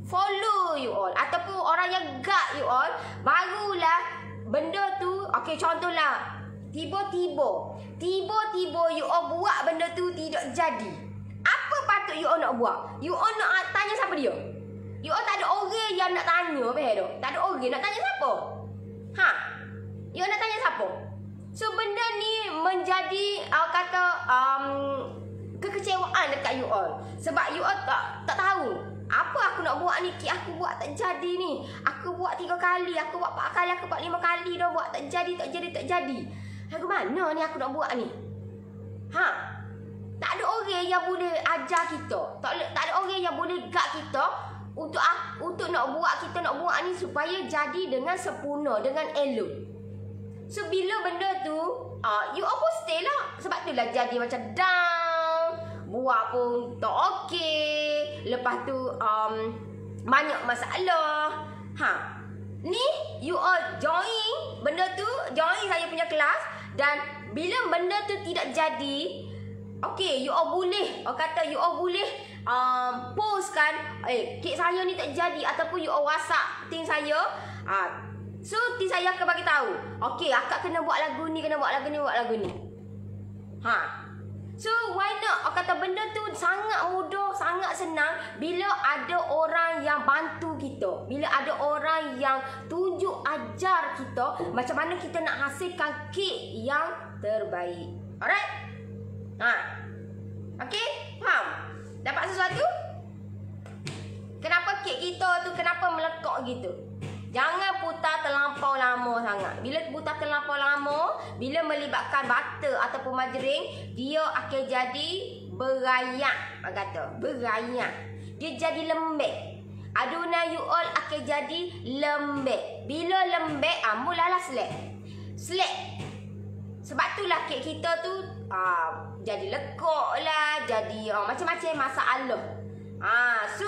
follow you all ataupun orang yang guide you all. Barulah benda tu, okey contohlah, tiba-tiba you all buat benda tu tidak jadi. Apa patut you all nak buat? You all nak tanya siapa dia? You all tak ada orang yang nak tanya, tu. Tak ada orang nak tanya siapa? You all nak tanya siapa? So benda ni menjadi kekecewaan dekat you all. Sebab you all tak tahu apa aku nak buat ni, kek aku buat tak jadi ni. Aku buat 3 kali, aku buat 4 kali, aku buat 5 kali dah buat tak jadi. Lagu mana ni aku nak buat ni? Tak ada orang yang boleh ajar kita. Tak ada orang yang boleh guide kita untuk nak buat ni supaya jadi dengan sempurna, dengan elok. So bila benda tu you all pun stay lah. Sebab tu lah jadi macam down, buat pun tak okey, lepas tu banyak masalah. Ni you all join benda tu, join saya punya kelas. Dan bila benda tu tidak jadi, okey, you all boleh, you all boleh postkan, kek saya ni tak jadi, ataupun you all WhatsApp team saya. So team saya akan bagi tahu, okey, akak kena buat lagu ni, buat lagu ni. So why not? Benda tu sangat mudah, sangat senang bila ada orang yang bantu kita, bila ada orang yang tunjuk ajar kita macam mana kita nak hasilkan kek yang terbaik. Alright? Okey? Faham? Dapat sesuatu? Kenapa kek kita tu kenapa melekok gitu? Jangan putar terlampau lama sangat. Bila putar terlampau lama, bila melibatkan butter ataupun margarin, dia akan jadi berayak. Kata, berayak. Dia jadi lembek. Adunan you all akan jadi lembek. Bila lembek, mulalah selek. Sebab itulah kek kita tu jadi lekuk lah, jadi macam-macam masalah. So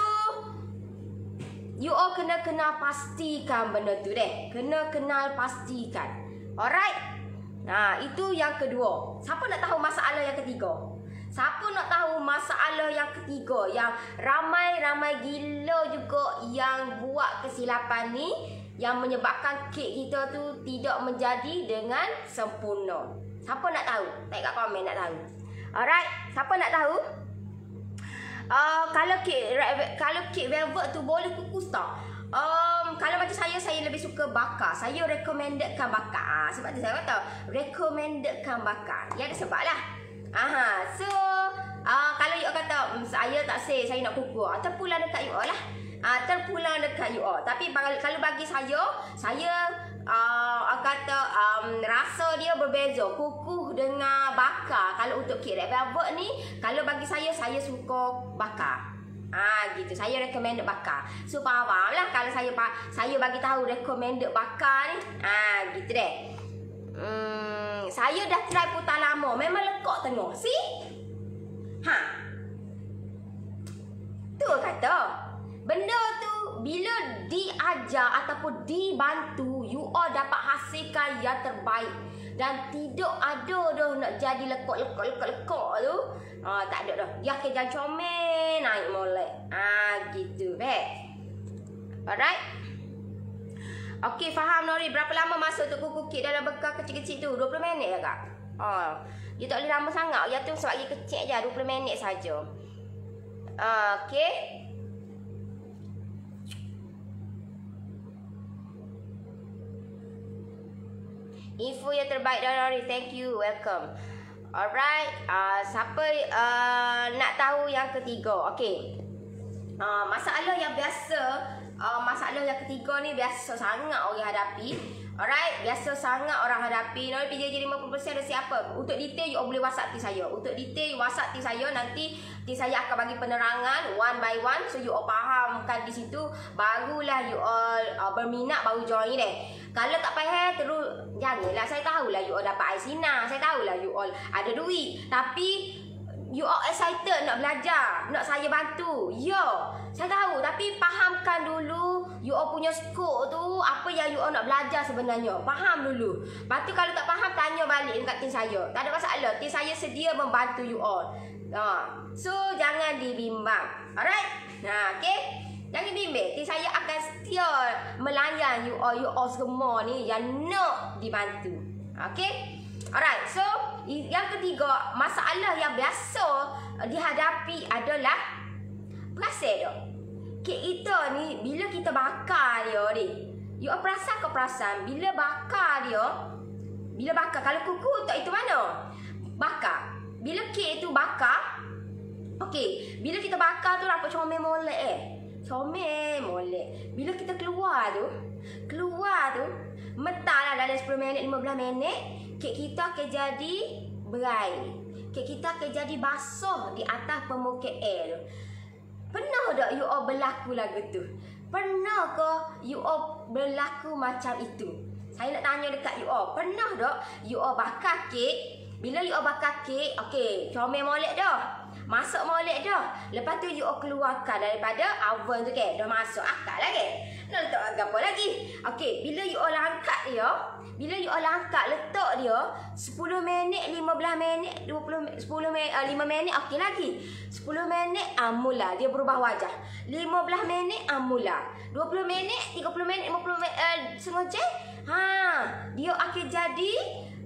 you all kena pastikan benda tu deh. Kena kenal pastikan. Alright? Itu yang kedua. Siapa nak tahu masalah yang ketiga? Siapa nak tahu masalah yang ketiga yang ramai-ramai gila juga yang buat kesilapan ni, yang menyebabkan kek kita tu tidak menjadi dengan sempurna? Siapa nak tahu? Type kat komen nak tahu. Alright? Siapa nak tahu? Kalau kek velvet tu boleh kukus tak? Kalau macam saya lebih suka bakar. Saya recommendedkan bakar. Sebab tu saya kata recommendedkan bakar. Dia ada sebab lah. So kalau you kata saya tak say, saya nak kukus, terpulang dekat you all lah. Terpulang dekat you all. Tapi kalau bagi saya rasa dia berbeza, kukuh dengan bakar. Kalau untuk kek red velvet ni, kalau bagi saya suka bakar. Gitu. Saya recommended bakar. So faham lah kalau saya bagi tahu recommended bakar ni. Gitu deh. Saya dah try putar lama, memang lekuk tengah. See? Tu kata, benda tu bila diajar ataupun dibantu, you all dapat hasilkan yang terbaik. Dan tidak ada dah nak jadi lekuk tu. Tak ada dah. Dia akan jadi comel, naik molek. Gitu, baik. Alright? Okey, faham Nori. Berapa lama masa untuk kuku kek dalam bekal kecil-kecil tu? 20 minit ya kak? Dia tak boleh lama sangat. Dia tu sebab dia kecil je, 20 minit saja. Okey. Info yang terbaik dah Nori. Thank you. Welcome. Alright. Siapa nak tahu yang ketiga? Okey. Masalah yang biasa, masalah yang ketiga ni biasa sangat orang hadapi. Alright, biasa sangat orang hadapi. Nanti PJJ 50% dah siapa? Untuk detail you all boleh WhatsApp team saya. Untuk detail you WhatsApp team saya, nanti team saya akan bagi penerangan one by one, so you all fahamkan di situ, barulah you all berminat baru join deh. Kalau tak payah terus janganlah. Saya tahulah you all dapat Aisina, saya tahulah you all ada duit, tapi you all excited nak belajar, nak saya bantu. Ya, saya tahu, tapi fahamkan dulu you all punya skop tu, apa yang you all nak belajar sebenarnya. Faham dulu. Lepas tu kalau tak faham, tanya balik dekat tim saya. Tak ada masalah, tim saya sedia membantu you all. So, jangan dibimbang. Alright? Okay? Jangan bimbang. Tim saya akan setia melayan you all semua ni yang nak dibantu. Okay? Alright, so yang ketiga, masalah yang biasa dihadapi adalah perasaan tak? Kek kita ni, bila kita bakar dia ni, you perasan ke perasan? Bila bakar dia, kalau kuku tak itu mana? Bakar. Bila kek itu bakar, okey, bila kita bakar tu nampak comel molek comel molek. Bila kita keluar tu, mentarlah dalam 10 minit, 15 minit, kek kita akan jadi berai. Kek kita akan jadi basuh di atas permukaan air tu. Pernah tak you all berlaku lagu tu? Pernah ke you all berlaku macam itu? Saya nak tanya dekat you all. Pernah tak you all bakar kek? Bila you all bakar kek, okey, comel molek dah. Masak molek dah. Lepas tu you all keluarkan daripada oven tu ke. Dah masuk akal lagi. Nak letak apa lagi? Okey, bila you all angkat dia, letak dia 10 minit, 15 minit, 20 5 minit okey lagi. 10 minit mula dia berubah wajah. 15 minit mula. 20 minit, 30 minit, 50 minit, setengah jam. Dia akan jadi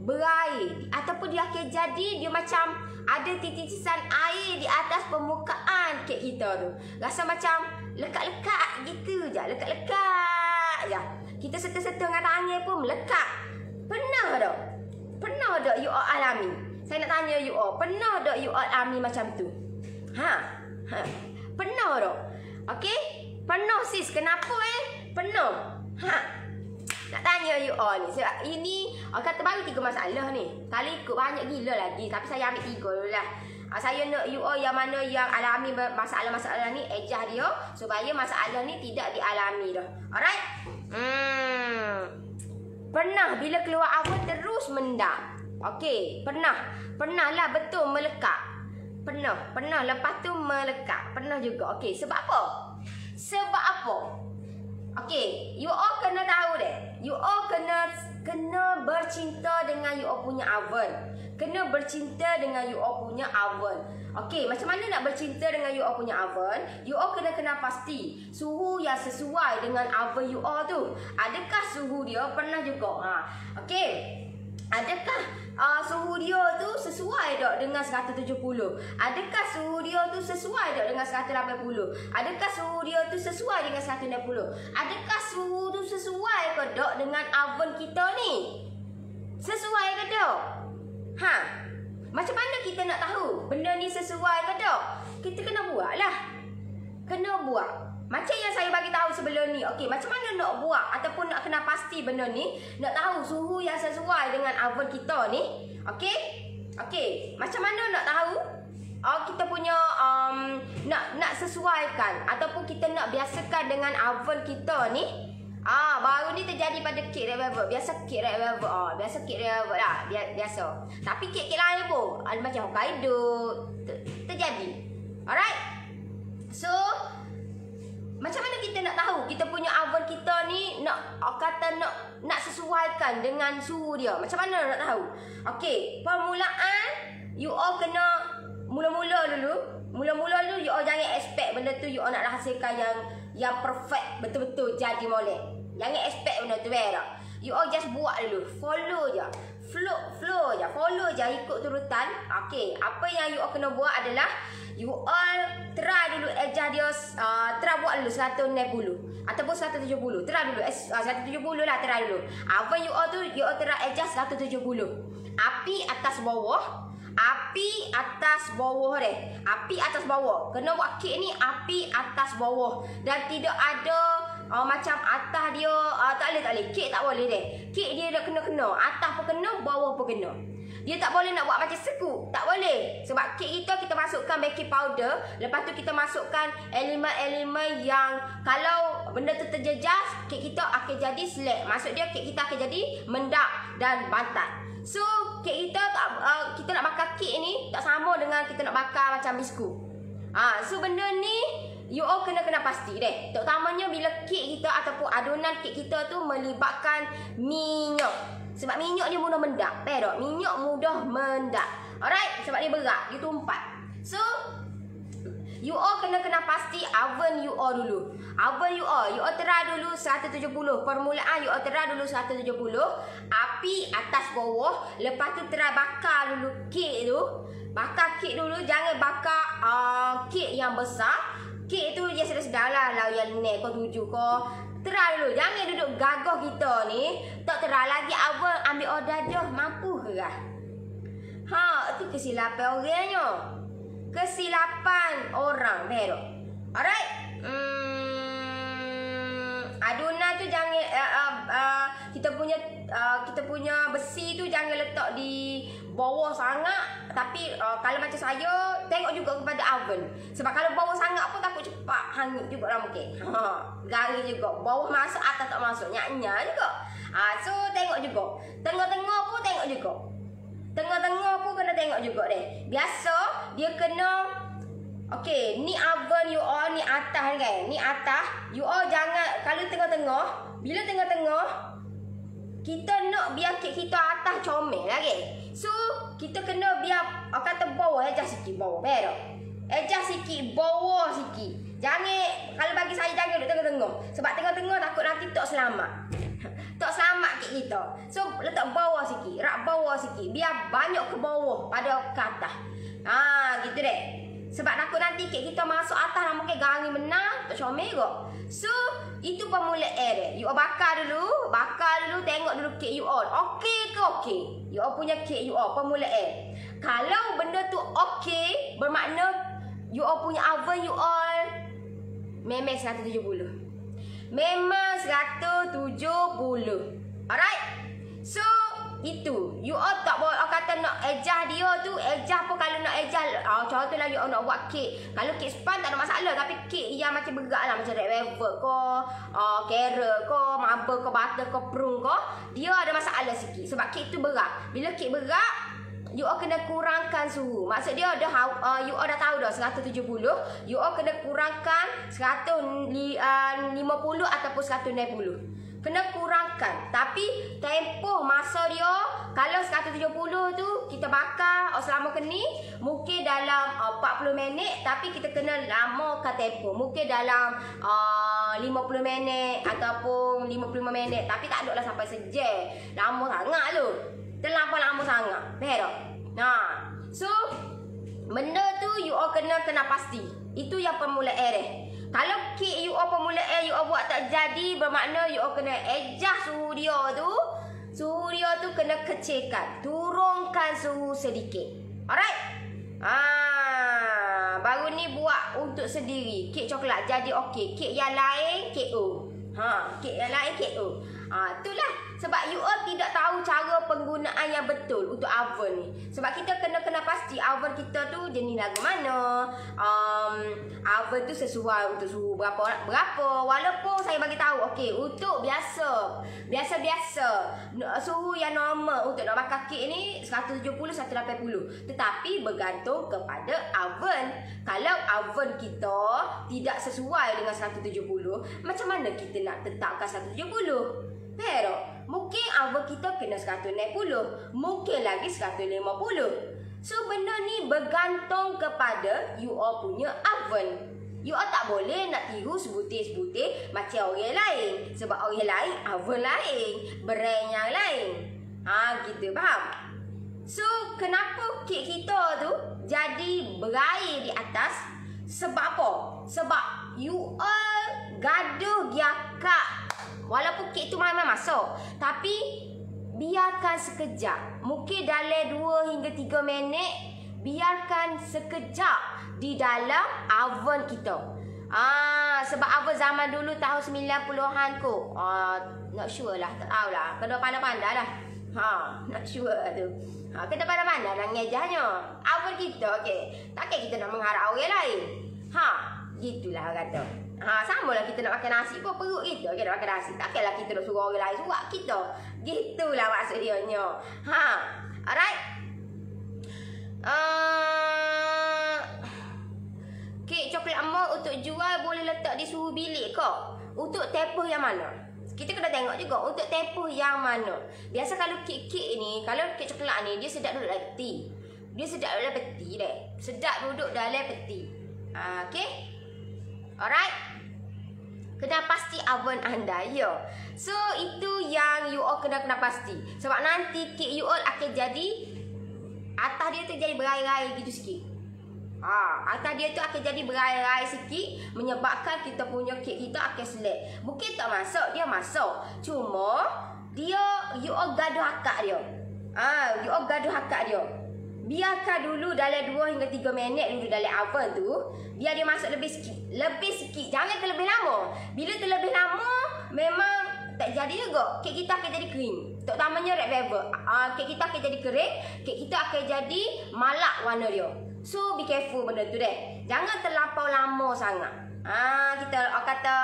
berai, ataupun dia akan jadi dia macam ada titisan air di atas permukaan kek kita tu. Rasa macam lekat-lekat gitu je, lekat-lekat je. Kita serta-serta dengan tangan pun melekat. Pernah tak? Pernah tak you all alami? Saya nak tanya you all, pernah tak you all alami macam tu? Pernah tak? Okey? Pernah sis, kenapa Pernah. Nak tanya you all ni, sebab ini kata baru 3 masalah ni. Kalau ikut banyak gila lagi, tapi saya ambil 3 dulu lah. Saya nak you all yang mana yang alami masalah-masalah ni, ejah dia supaya masalah ni tidak dialami dah. Alright? Pernah bila keluar awal terus mendam. Okey, pernahlah betul melekat. Pernah lepas tu melekat. Pernah juga. Okey, sebab apa? Okey, you all kena tahu deh. You all kena bercinta dengan you all punya oven. Kena bercinta dengan you all punya oven. Okey, macam mana nak bercinta dengan you all punya oven? You all kena pasti suhu yang sesuai dengan oven you all tu. Adakah suhu dia pernah juga? Okey. Adakah suhu dia tu sesuai tak dengan 170? Adakah suhu dia tu sesuai tak dengan 180? Adakah suhu dia tu sesuai dengan 160? Adakah suhu tu sesuai ke tak dengan oven kita ni? Sesuai ke tak? Macam mana kita nak tahu benda ni sesuai ke tak? Kita kena buat lah. Kena buat. Macam yang saya bagi tahu sebelum ni. Okey, macam mana nak buat ataupun nak kena pasti benda ni, nak tahu suhu yang sesuai dengan oven kita ni. Okey, macam mana nak tahu? Kita punya nak sesuaikan ataupun kita nak biasakan dengan oven kita ni. Baru ni terjadi pada kek red velvet. Biasa kek red velvet. Biasa kek red velvet lah. Biasa. Tapi kek lain pun ada macam Hokkaido terjadi. Alright? So, macam mana kita nak tahu kita punya oven kita ni nak sesuaikan dengan suhu dia? Macam mana nak tahu? Okey, permulaan you all kena mula-mula dulu you all jangan expect benda tu you all nak hasilkan yang perfect betul-betul jadi molek. Jangan expect benda tu tak? You all just buat dulu, follow je. Flow je, follow je ikut turutan. Okey, apa yang you all kena buat adalah you all try dulu ejah dia, try buat dulu 160 ataupun 170. Try dulu 170 lah, try dulu. Apa you all tu you all try ejah 170. Api atas bawah. Api atas bawah deh. Api atas bawah. Kena buat kek ni api atas bawah. Dan tidak ada macam atas dia tak boleh. Kek tak boleh deh. Kek dia dah kena-kena. Atas pun kena, bawah pun kena. Dia tak boleh nak buat macam sekut. Tak boleh. Sebab kek kita masukkan baking powder. Lepas tu kita masukkan elemen-elemen yang kalau benda tu terjejas, kek kita akan jadi selek. Maksud dia kek kita akan jadi mendak dan bantat. So, kek kita kita nak bakar kek ni tak sama dengan kita nak bakar macam biskut. So benda ni you all kena pasti deh. Terutamanya bila kek kita ataupun adunan kek kita tu melibatkan minyak. Sebab minyak dia mudah mendak. Pero minyak mudah mendak. Alright, sebab dia berat, dia tumpat. So you all kena pasti oven you all dulu. Oven you all try dulu 170. Permulaan you all try dulu 170. Api atas bawah. Lepas tu try bakar dulu kek tu. Bakar kek dulu, jangan bakar kek yang besar. Kek tu je sedar-sedar lah yang ni kau 7 kau. Try dulu, jangan duduk gagah kita ni. Tak try lagi awal ambil order dah. Mampu ke lah? Itu kesilapan orangnya. Kesilapan orang. Pero alright. Adunan tu jangan kita punya besi tu jangan letak di bawah sangat. Tapi kalau macam saya, tengok juga kepada oven. Sebab kalau bawah sangat pun takut cepat hangit juga lah mungkin. Garing juga. Bawah masuk, atas tak masuk. Nyak-nyak juga. So tengok juga. Tengah-tengah pun tengok juga. Tengah-tengah pun kena tengok juga deh. Biasa dia kena okey, ni oven you all, ni atas kan. Ni atas. You all jangan, kalau tengah-tengah, bila tengah-tengah, kita nak biar kek kita atas comel lagi. So, kita kena biar kata bawah, adjust sikit bawah. Pero adjust sikit bawah sikit. Jangan, kalau bagi saya jangan duduk tengah-tengah. Sebab tengah-tengah takut nanti tak selamat. Tak selamat kek kita. So, letak bawah sikit, rak bawah sikit. Biar banyak ke bawah pada ke atas. Gitu deh. Sebab takut nanti kek kita masuk atas lah mungkin garing benar, tak comel kot. So, itu permulaan dia. You all bakar dulu, tengok dulu kek you all. Okey ke okey? You all punya kek you all, permulaan. Kalau benda tu okey, bermakna you all punya oven you all memang 170. Memang 170. Alright? So, itu. You all tak boleh kata nak adjust dia tu. Adjust pun kalau nak adjust. Contohlah you all nak buat kek. Kalau kek span tak ada masalah. Tapi kek yang macam berat lah. Macam red velvet ke, carrot ke, marble ke, butter ke, prune ke. Dia ada masalah sikit. Sebab kek tu berat. Bila kek berat, you all kena kurangkan suhu. Maksud dia you all dah tahu dah 170. You all kena kurangkan 150 ataupun 160. Kena kurangkan. Tapi tempoh masa dia, kalau 170 tu kita bakar selama keni, mungkin dalam 40 minit. Tapi kita kena lamakan tempoh. Mungkin dalam 50 minit ataupun 55 minit. Tapi tak ada lah sampai sejam. Lama sangat tu. Terlampau lama sangat. Pero so benda tu you all kena pasti. Itu yang permulaan dia. Kalau kek you all permulaan you all buat tak jadi, bermakna you all kena adjust suhu dia tu. Suhu dia tu kena kecilkan. Turunkan suhu sedikit. Alright? Baru ni buat untuk sendiri. Kek coklat jadi okey. Kek yang lain KO. Kek yang lain KO. Itulah. Sebab you all tidak tahu cara penggunaan yang betul untuk oven ni. Sebab kita kena pasti oven kita tu jenis lagu mana. Oven tu sesuai untuk suhu berapa. Walaupun saya bagi tahu okey, untuk biasa suhu yang normal untuk nak bakar kek ni 170 180. Tetapi bergantung kepada oven. Kalau oven kita tidak sesuai dengan 170, macam mana kita nak tetapkan 170? Pero mungkin oven kita kena 160, mungkin lagi 150. So benda ni bergantung kepada you all punya oven. You all tak boleh nak tiru sebutir-sebutir macam orang lain. Sebab orang lain oven lain, brand yang lain. Gitu, faham? So kenapa kek kita tu jadi berair di atas? Sebab apa? Sebab you all gaduh giakak. Walaupun kek tu memang masuk, tapi biarkan sekejap. Mungkin dalam 2 hingga 3 minit, biarkan sekejap di dalam oven kita. sebab apa zaman dulu tahun 90-an kot. Not sure lah, tak tahulah. Kena pandai-pandai lah. Not sure tu. Kena pandai-pandai lah ngejahnya. Awal kita, okey. Takkan kita nak mengharap orang lain. Gitulah kata. Sama lah kita nak makan nasi pun perut kita nak makan nasi. Takkanlah kita nak suruh orang lain suruh kita. Gitulah maksud dia nya. Alright. Kek coklat emas untuk jual boleh letak di suhu bilik ke? Untuk tempoh yang mana? Kita kena tengok juga untuk tempoh yang mana. Biasa kalau kek-kek ni, kalau kek coklat ni dia sedap duduk dalam peti. Dia sedap duduk dalam peti deh. Sedap duduk dalam peti. Okey. Alright. Kena pasti oven anda ya. So itu yang you all kena pasti. Sebab nanti kek you all akan jadi atas dia tu jadi berai-rai gitu sikit. Atas dia tu akan jadi berai-rai sikit, menyebabkan kita punya kek kita akan selek. Bukan tak masuk, dia masuk. Cuma dia you all gaduh akak dia. You all gaduh akak dia. Biarkan dulu dalam 2 hingga 3 minit dulu dalam oven tu, biar dia masuk lebih sikit. Lebih sikit, jangan terlebih lama. Bila terlebih lama memang tak jadi juga. Kek kita akan jadi kering. Terutamanya red velvet. Kek kita akan jadi kering, kek kita akan jadi malak warna dia. So be careful benda tu deh. Jangan terlampau lama sangat. Kita kata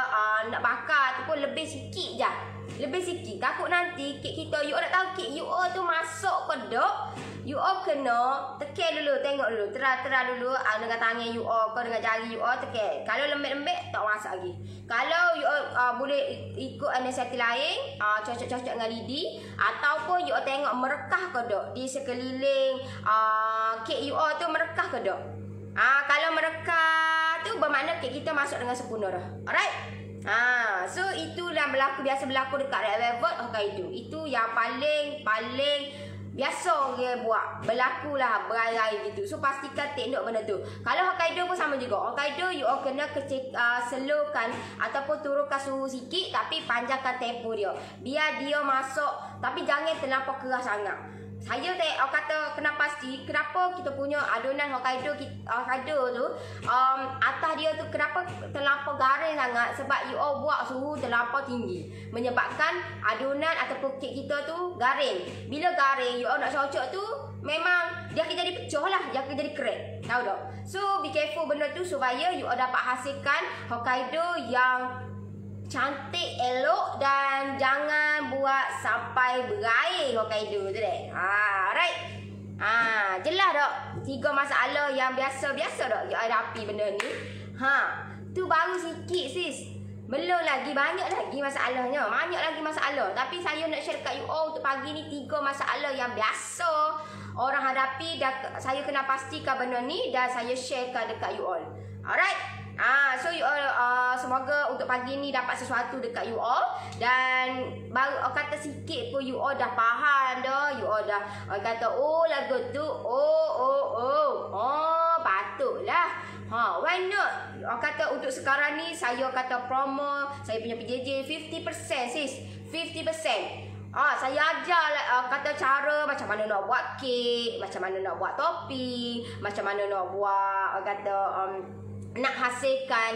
nak bakar tu pun lebih sikit je. Lebih sikit. Takut nanti kek kita, you all nak tahu kek you all tu masuk ke tak, you all kena tekan dulu, tengok dulu, terang dulu dengan tangan you all ke dengan jari you all tekan. Kalau lembek-lembek tak masak lagi. Kalau you all boleh ikut anestesi lain, cocok-cocok dengan lidi, ataupun you all tengok merekah ke tak di sekeliling kek you all tu, merekah ke tak. Kalau merekah tu bermakna kek kita masuk dengan sempurna dah. Alright. So itu yang biasa berlaku dekat red velvet Hokkaido. Itu yang paling biasa orang buat. Berlakulah berai-rai gitu. So pastikan take note benda tu. Kalau Hokkaido pun sama juga. Hokkaido you all kena slowkan ataupun turunkan suhu sikit, tapi panjangkan tempo dia. Biar dia masuk, tapi jangan terlampau keras sangat. Saya kata kena pasti kenapa kita punya adunan Hokkaido tu atas dia tu kenapa terlampau garing sangat, sebab you all buat suhu terlampau tinggi, menyebabkan adunan ataupun kek kita tu garing. Bila garing you all nak cocok tu memang dia akan jadi pecah lah, dia akan jadi crack. Tahu tak? So be careful benda tu supaya you all dapat hasilkan Hokkaido yang cantik, elok, dan jangan buat sampai berair Hokkaido tu deh. Alright. Jelas tak? 3 masalah yang biasa-biasa tak you hadapi benda ni. Tu baru sikit sis. Belum lagi, banyak lagi masalahnya. Banyak lagi masalah. Tapi saya nak share kat you all untuk pagi ni 3 masalah yang biasa orang hadapi, dan saya kena pastikan benda ni dan saya sharekan dekat you all. Alright. So you all semoga untuk pagi ni dapat sesuatu dekat you all, dan baru kata sikit pun you all dah faham dah. You all dah kata lagu tu patutlah. Why not? Kata untuk sekarang ni saya kata promo saya punya PJJ 50% sis. 50%. Saya ajar kata cara macam mana nak buat kek, macam mana nak buat topping, macam mana nak buat nak hasilkan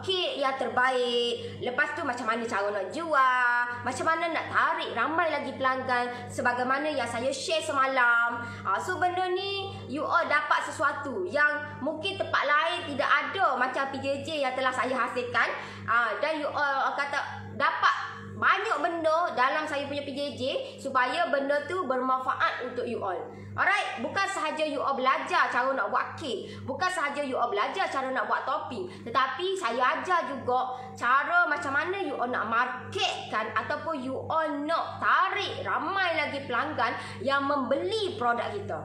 kek yang terbaik. Lepas tu macam mana cara nak jual, macam mana nak tarik ramai lagi pelanggan sebagaimana yang saya share semalam. So benda ni you all dapat sesuatu yang mungkin tempat lain tidak ada macam PJJ yang telah saya hasilkan. Dan you all kata dapat banyak benda dalam saya punya PJJ supaya benda tu bermanfaat untuk you all. Alright, bukan sahaja you all belajar cara nak buat kek, bukan sahaja you all belajar cara nak buat topping, tetapi saya ajar juga cara macam mana you all nak marketkan ataupun you all nak tarik ramai lagi pelanggan yang membeli produk kita.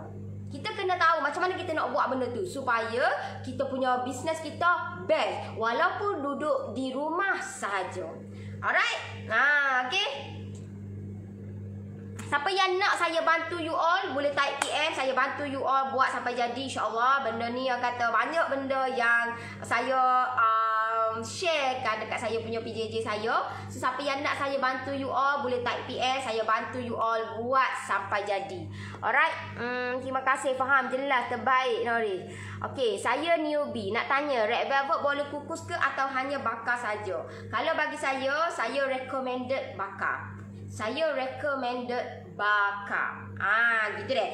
Kita kena tahu macam mana kita nak buat benda tu supaya kita punya bisnes kita best walaupun duduk di rumah sahaja. Alright. Okay. Siapa yang nak saya bantu you all boleh type PM, saya bantu you all buat sampai jadi insya-Allah. Benda ni yang kata banyak benda yang saya sharekan dekat saya punya PJJ saya. So, siapa yang nak saya bantu you all boleh type PS, saya bantu you all buat sampai jadi. Alright. Terima kasih, faham, jelas, terbaik Nori. Okey, saya newbie nak tanya, red velvet boleh kukus ke atau hanya bakar saja? Kalau bagi saya recommended bakar. Saya recommended bakar. Gitu deh.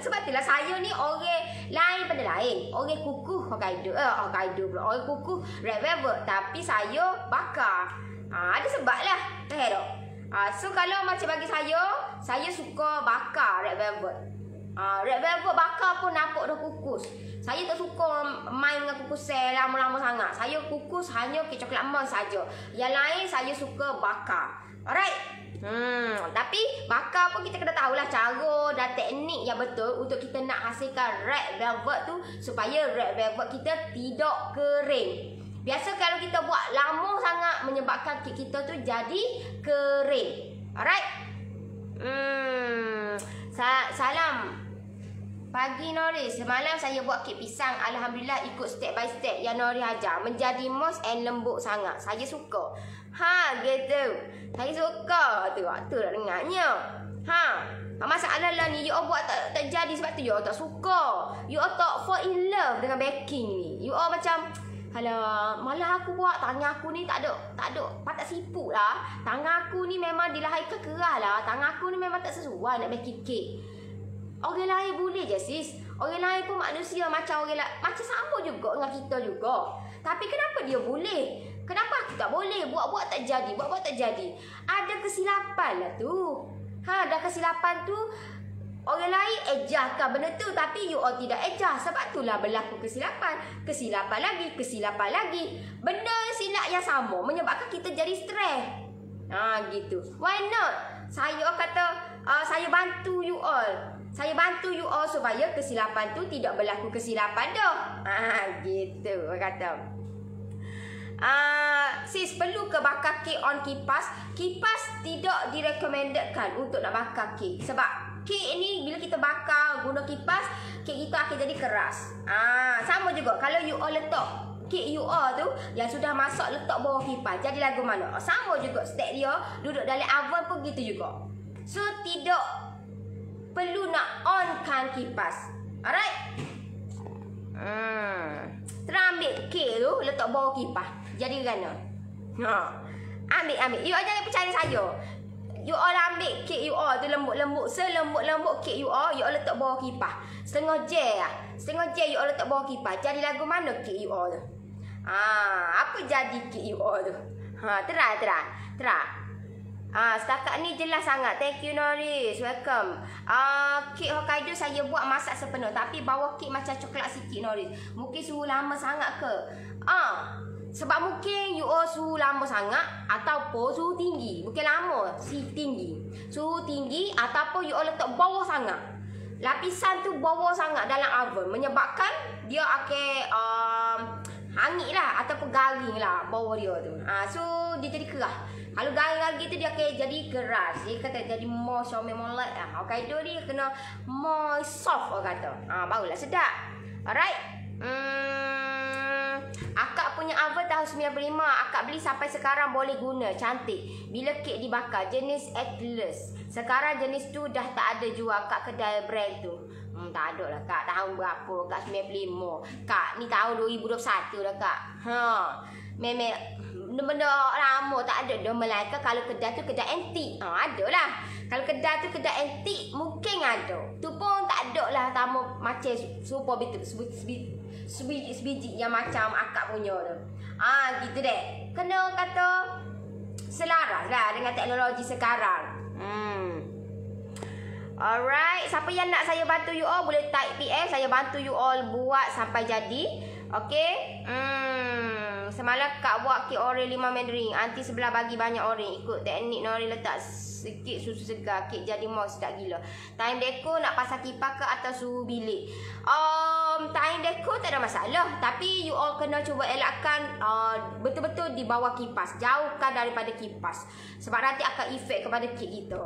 Sebab itulah saya ni orang lain pada lain. Orang kukuh Hokkaido. Pula. Orang kukuh red velvet. Tapi saya bakar. Ada sebab lah. Tahu tak? So kalau macam bagi saya suka bakar red velvet. Red velvet bakar pun nampak dah kukus. Saya tak suka main dengan kukus lama-lama sangat. Saya kukus hanya ke coklat emas saja. Yang lain saya suka bakar. Alright. Tapi bakar pun kita kena tahulah cara dan teknik yang betul untuk kita nak hasilkan red velvet tu supaya red velvet kita tidak kering. Biasa kalau kita buat lama sangat menyebabkan kek kita tu jadi kering. Alright. Salam pagi Nori. Semalam saya buat kek pisang. Alhamdulillah ikut step by step yang Nori ajar. Menjadi moist and lembut sangat. Saya suka. Gitu. Saya suka. Tu lah dengarnya. Masalah lah ni. You all buat tak jadi sebab tu you all tak suka. You all tak fall in love dengan baking ni. You all macam, alah, malah aku buat tangan aku ni tak ada patah siput lah. Tangan aku ni memang dilahirkan keras lah. Tangan aku ni memang tak sesuai nak baking kek. Orang lain boleh je sis. Orang lain pun manusia macam orang lain. Macam sama juga dengan kita juga. Tapi kenapa dia boleh? Kenapa aku tak boleh? Buat-buat tak jadi. Buat-buat tak jadi. Ada kesilapan lah tu. Dah kesilapan tu. Orang lain ejahkan benda tu. Tapi you all tidak ejah. Sebab itulah berlaku kesilapan. Kesilapan lagi. Benda silap yang sama menyebabkan kita jadi stres. Gitu. Why not? Saya kata, saya bantu you all. Saya bantu you all supaya kesilapan tu tidak berlaku kesilapan dah. Gitu kata. Sis, perlu ke bakar kek on kipas? Kipas tidak direkomendedkan untuk nak bakar kek. Sebab kek ni bila kita bakar guna kipas, kek kita akan jadi keras. Sama juga kalau you all letak kek you all tu yang sudah masak letak bawah kipas, jadi lagu mana? Sama juga step dia, duduk dalam oven pun gitu juga. So tidak perlu nak onkan kipas. Alright. Terambil kek tu letak bawah kipas. Jadi gana. Ambil. You all jangan percaya saya. You all ambil kek you all tu lembut-lembut. Selembut-lembut kek you all letak bawah kipas. Setengah je you all letak bawah kipas. Jadi lagu mana kek you all tu? Apa jadi kek you all tu? Try. Setakat ni jelas sangat. Thank you Noris. Welcome. Kek Hokkaido saya buat masak sepenuh. Tapi bawah kek macam coklat sikit Noris. Mungkin suhu lama sangat ke? Sebab mungkin you all suhu lama sangat ataupun suhu tinggi. Mungkin lama suhu tinggi ataupun you all letak bawah sangat. Lapisan tu bawah sangat dalam oven menyebabkan dia akan hangit lah ataupun garing lah bawah dia tu. So dia jadi keras. Kalau garing lagi tu dia akan jadi keras. Dia kata jadi more molek lah. Hokkaido ni kena more soft orang kata. Barulah sedap. Alright. Akak punya oven tahun 95. Akak beli sampai sekarang boleh guna. Cantik. Bila kek dibakar jenis Atlas. Sekarang jenis tu dah tak ada jual kat kedai brand tu. Tak ada lah kak. Tahun berapa kak? 95. Kak ni tahun 2021 dah kak. Memang benda lama tak ada dah. Melainkan kalau kedai tu kedai antik. Ada lah. Kalau kedai tu kedai antik mungkin ada. Tu pun tak ada lah tamu macam super betul sebiji yang macam akak punya tu. Gitu deh. Kena kata selaras lah dengan teknologi sekarang. Alright, siapa yang nak saya bantu you all boleh type PS, saya bantu you all buat sampai jadi. Okay. Semalam kak buat kek oreo 5 mandarin. Aunty sebelah bagi banyak oreo. Ikut teknik Nori letak sikit susu segar. Kek jadi moist tak gila. Time deco nak pasang kipas ke atau suhu bilik? Time deco tak ada masalah. Tapi you all kena cuba elakkan betul-betul di bawah kipas. Jauhkan daripada kipas. Sebab nanti akan efek kepada kek kita.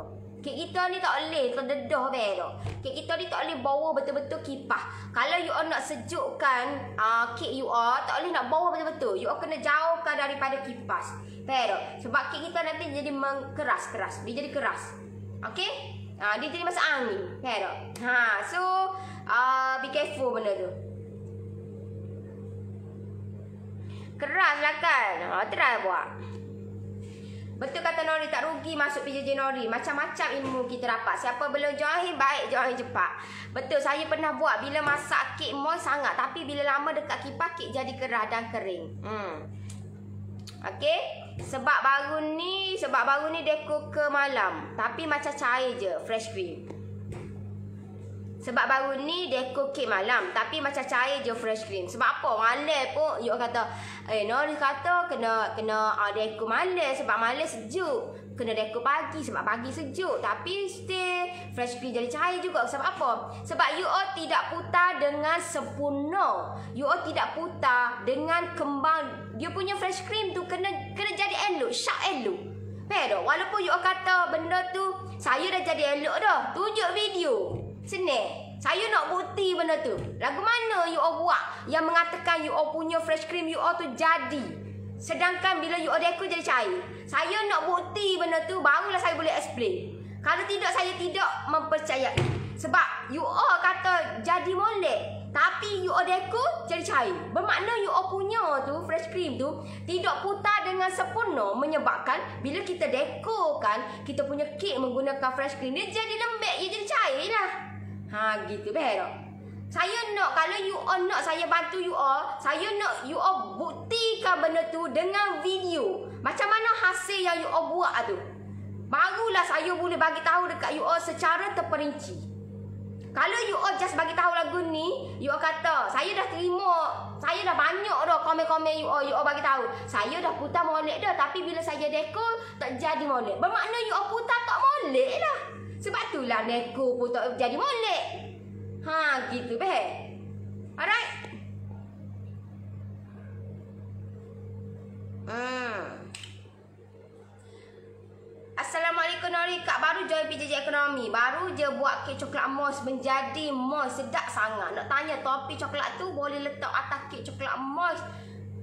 Kek kita ni tak boleh terdedah dah. Kek kita ni tak boleh bawa betul-betul kipas. Kalau you all nak sejukkan kek you all, tak boleh nak bawa betul-betul. You all kena jauhkan daripada kipas. Faham? Sebab kek kita nanti jadi keras. Dia jadi keras. Okey? Dia jadi masuk angin. Faham? So be careful benda tu. Keras lah kan. Try buat. Betul kata Nori, tak rugi masuk PJJ Nori. Macam-macam ilmu kita dapat. Siapa belum join, baik join cepat. Betul, saya pernah buat bila masak kek moist sangat. Tapi bila lama dekat kipas, kek jadi keras dan kering. Okey. Sebab baru ni dekor ke malam. Tapi macam cair je, fresh cream. Sebab baru ni dekor kek malam. Tapi macam cair je fresh cream. Sebab apa? Malam pun you kata, Nori kata kena dekor malam. Sebab malam sejuk. Kena dekor pagi sebab pagi sejuk. Tapi still fresh cream jadi cair juga. Sebab apa? Sebab you all tidak putar dengan sempurna. You all tidak putar dengan kembang. Dia punya fresh cream tu kena jadi elok. Sharp elok. Faham? Walaupun you all kata benda tu saya dah jadi elok dah. Tunjuk video. Senang. Saya nak bukti benda tu. Lagu mana you all buat yang mengatakan you all punya fresh cream you all tu jadi. Sedangkan bila you all dekor jadi cair. Saya nak bukti benda tu barulah saya boleh explain. Kalau tidak saya tidak mempercayai. Sebab you all kata jadi molek. Tapi you all dekor jadi cair. Bermakna you all punya tu fresh cream tu tidak putar dengan sempurna. Menyebabkan bila kita dekorkan kita punya kek menggunakan fresh cream, dia jadi lembek, dia jadi cair lah. Gitu betul. Saya nak, kalau you all nak saya bantu you all, saya nak you all buktikan benda tu dengan video. Macam mana hasil yang you all buat tu. Barulah saya boleh bagi tahu dekat you all secara terperinci. Kalau you all just bagi tahu lagu ni, you all kata, saya dah terima, saya dah banyak dah komen-komen you all bagi tahu. Saya dah putar molek dah, tapi bila saya dekor tak jadi molek. Bermakna you all putar tak molek lah. Sebab itulah dekor pun tak jadi molek. Gitu beh. Alright. Assalamualaikum Nori. Kak baru join PJJ Ekonomi. Baru je buat kek coklat moist menjadi moist. Sedap sangat. Nak tanya topi coklat tu boleh letak atas kek coklat moist?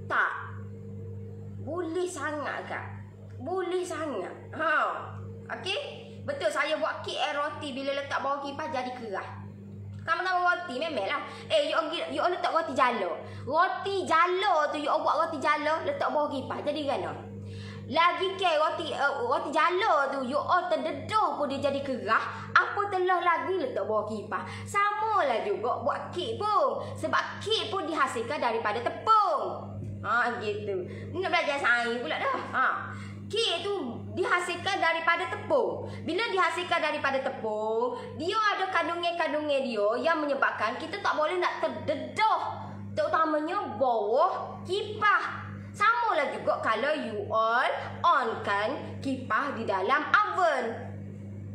Tak. Boleh sangat Kak. Boleh sangat. Okey. Betul, saya buat kek roti bila letak bawah kipas jadi keras. Kamu roti memanglah. You letak roti jala. Roti jala tu you buat roti jala letak bawah kipas jadi gana. Lagi ke roti jala tu you terdedah pun dia jadi keras. Apa telah lagi letak bawah kipas. Samalah juga buat kek pun. Sebab kek pun dihasilkan daripada tepung. Gitu. Ni nak belajar sains pula dah. Kek tu dihasilkan daripada tepung. Bila dihasilkan daripada tepung, dia ada kandungan-kandungan dia yang menyebabkan kita tak boleh nak terdedah, terutamanya bawah kipas. Samalah juga kalau you all onkan kipas di dalam oven.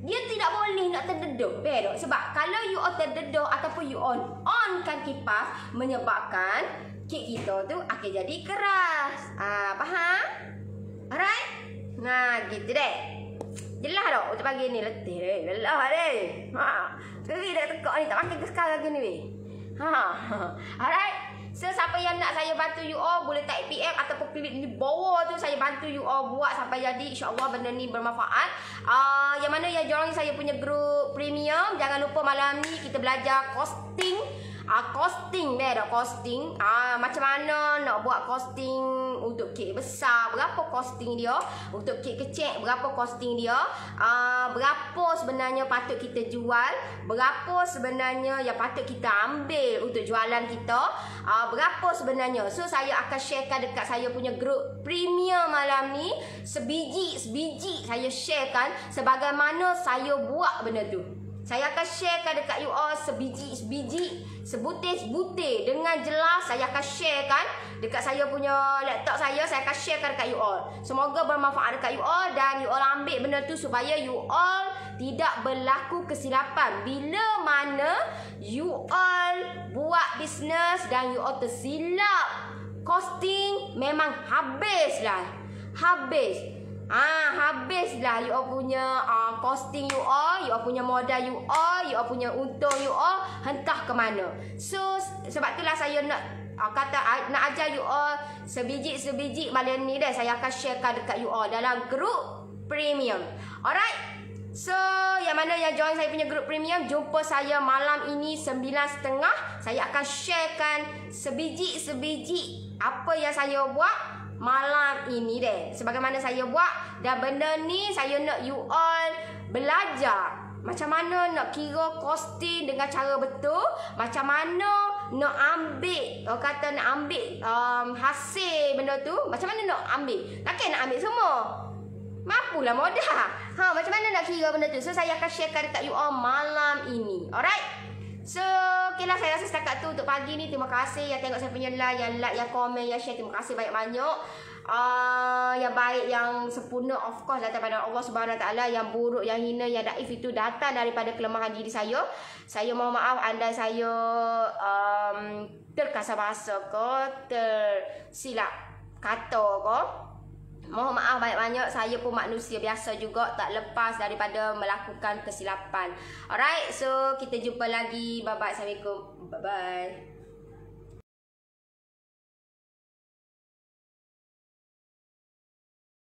Dia tidak boleh nak terdedah. Betul? Sebab kalau you all terdedah ataupun you all onkan kipas, menyebabkan kek kita tu akan jadi keras. Faham? Alright? Gitu deh. Jelas tak untuk pagi ni letih deh. Lelah deh. Sekali dah tekak ni tak makan ke sekarang lagi ni weh. Alright. So siapa yang nak saya bantu you all boleh type PM ataupun klik di bawah tu, saya bantu you all buat sampai jadi. InsyaAllah benda ni bermanfaat. Yang mana yang join saya punya grup premium, jangan lupa malam ni kita belajar costing. Costing macam mana nak buat costing untuk kek besar, berapa costing dia, untuk kek kecil berapa costing dia, berapa sebenarnya patut kita jual, berapa sebenarnya yang patut kita ambil untuk jualan kita, berapa sebenarnya. So saya akan sharekan dekat saya punya grup premium malam ni, sebiji saya sharekan sebagaimana saya buat benda tu. Saya akan sharekan dekat you all sebiji, sebutir dengan jelas. Saya akan sharekan dekat saya punya laptop saya akan sharekan dekat you all. Semoga bermanfaat dekat you all dan you all ambil benda tu supaya you all tidak berlaku kesilapan bila mana you all buat bisnes dan you all tersilap. Costing memang habis. Habislah you all punya costing you all punya modal you all punya untung you all hentak ke mana. So sebab itulah saya nak nak ajar you all sebiji malam ni dah saya akan sharekan dekat you all dalam grup premium. Alright. So, yang mana yang join saya punya grup premium, jumpa saya malam ini 9.30. Saya akan sharekan sebiji apa yang saya buat malam ini deh. Sebagaimana saya buat. Dan benda ni saya nak you all belajar macam mana nak kira costing dengan cara betul. Macam mana nak ambil, hasil benda tu. Macam mana nak ambil. Takkan nak ambil semua. Mampulah modal. Macam mana nak kira benda tu. So saya akan sharekan dekat you all malam ini. Alright. So okay lah, saya rasa setakat tu untuk pagi ni. Terima kasih yang tengok saya punya live, yang like, yang komen, yang share. Terima kasih banyak-banyak. Yang baik, yang sempurna of course datang daripada Allah Subhanahu Wa Taala. Yang buruk, yang hina, yang daif itu datang daripada kelemahan diri saya. Saya mohon maaf andai saya terkasar bahasa ke, tersilap kata ke. Mohon maaf banyak-banyak. Saya pun manusia biasa juga, tak lepas daripada melakukan kesilapan. Alright, so kita jumpa lagi. Bye-bye. Assalamualaikum. Bye-bye.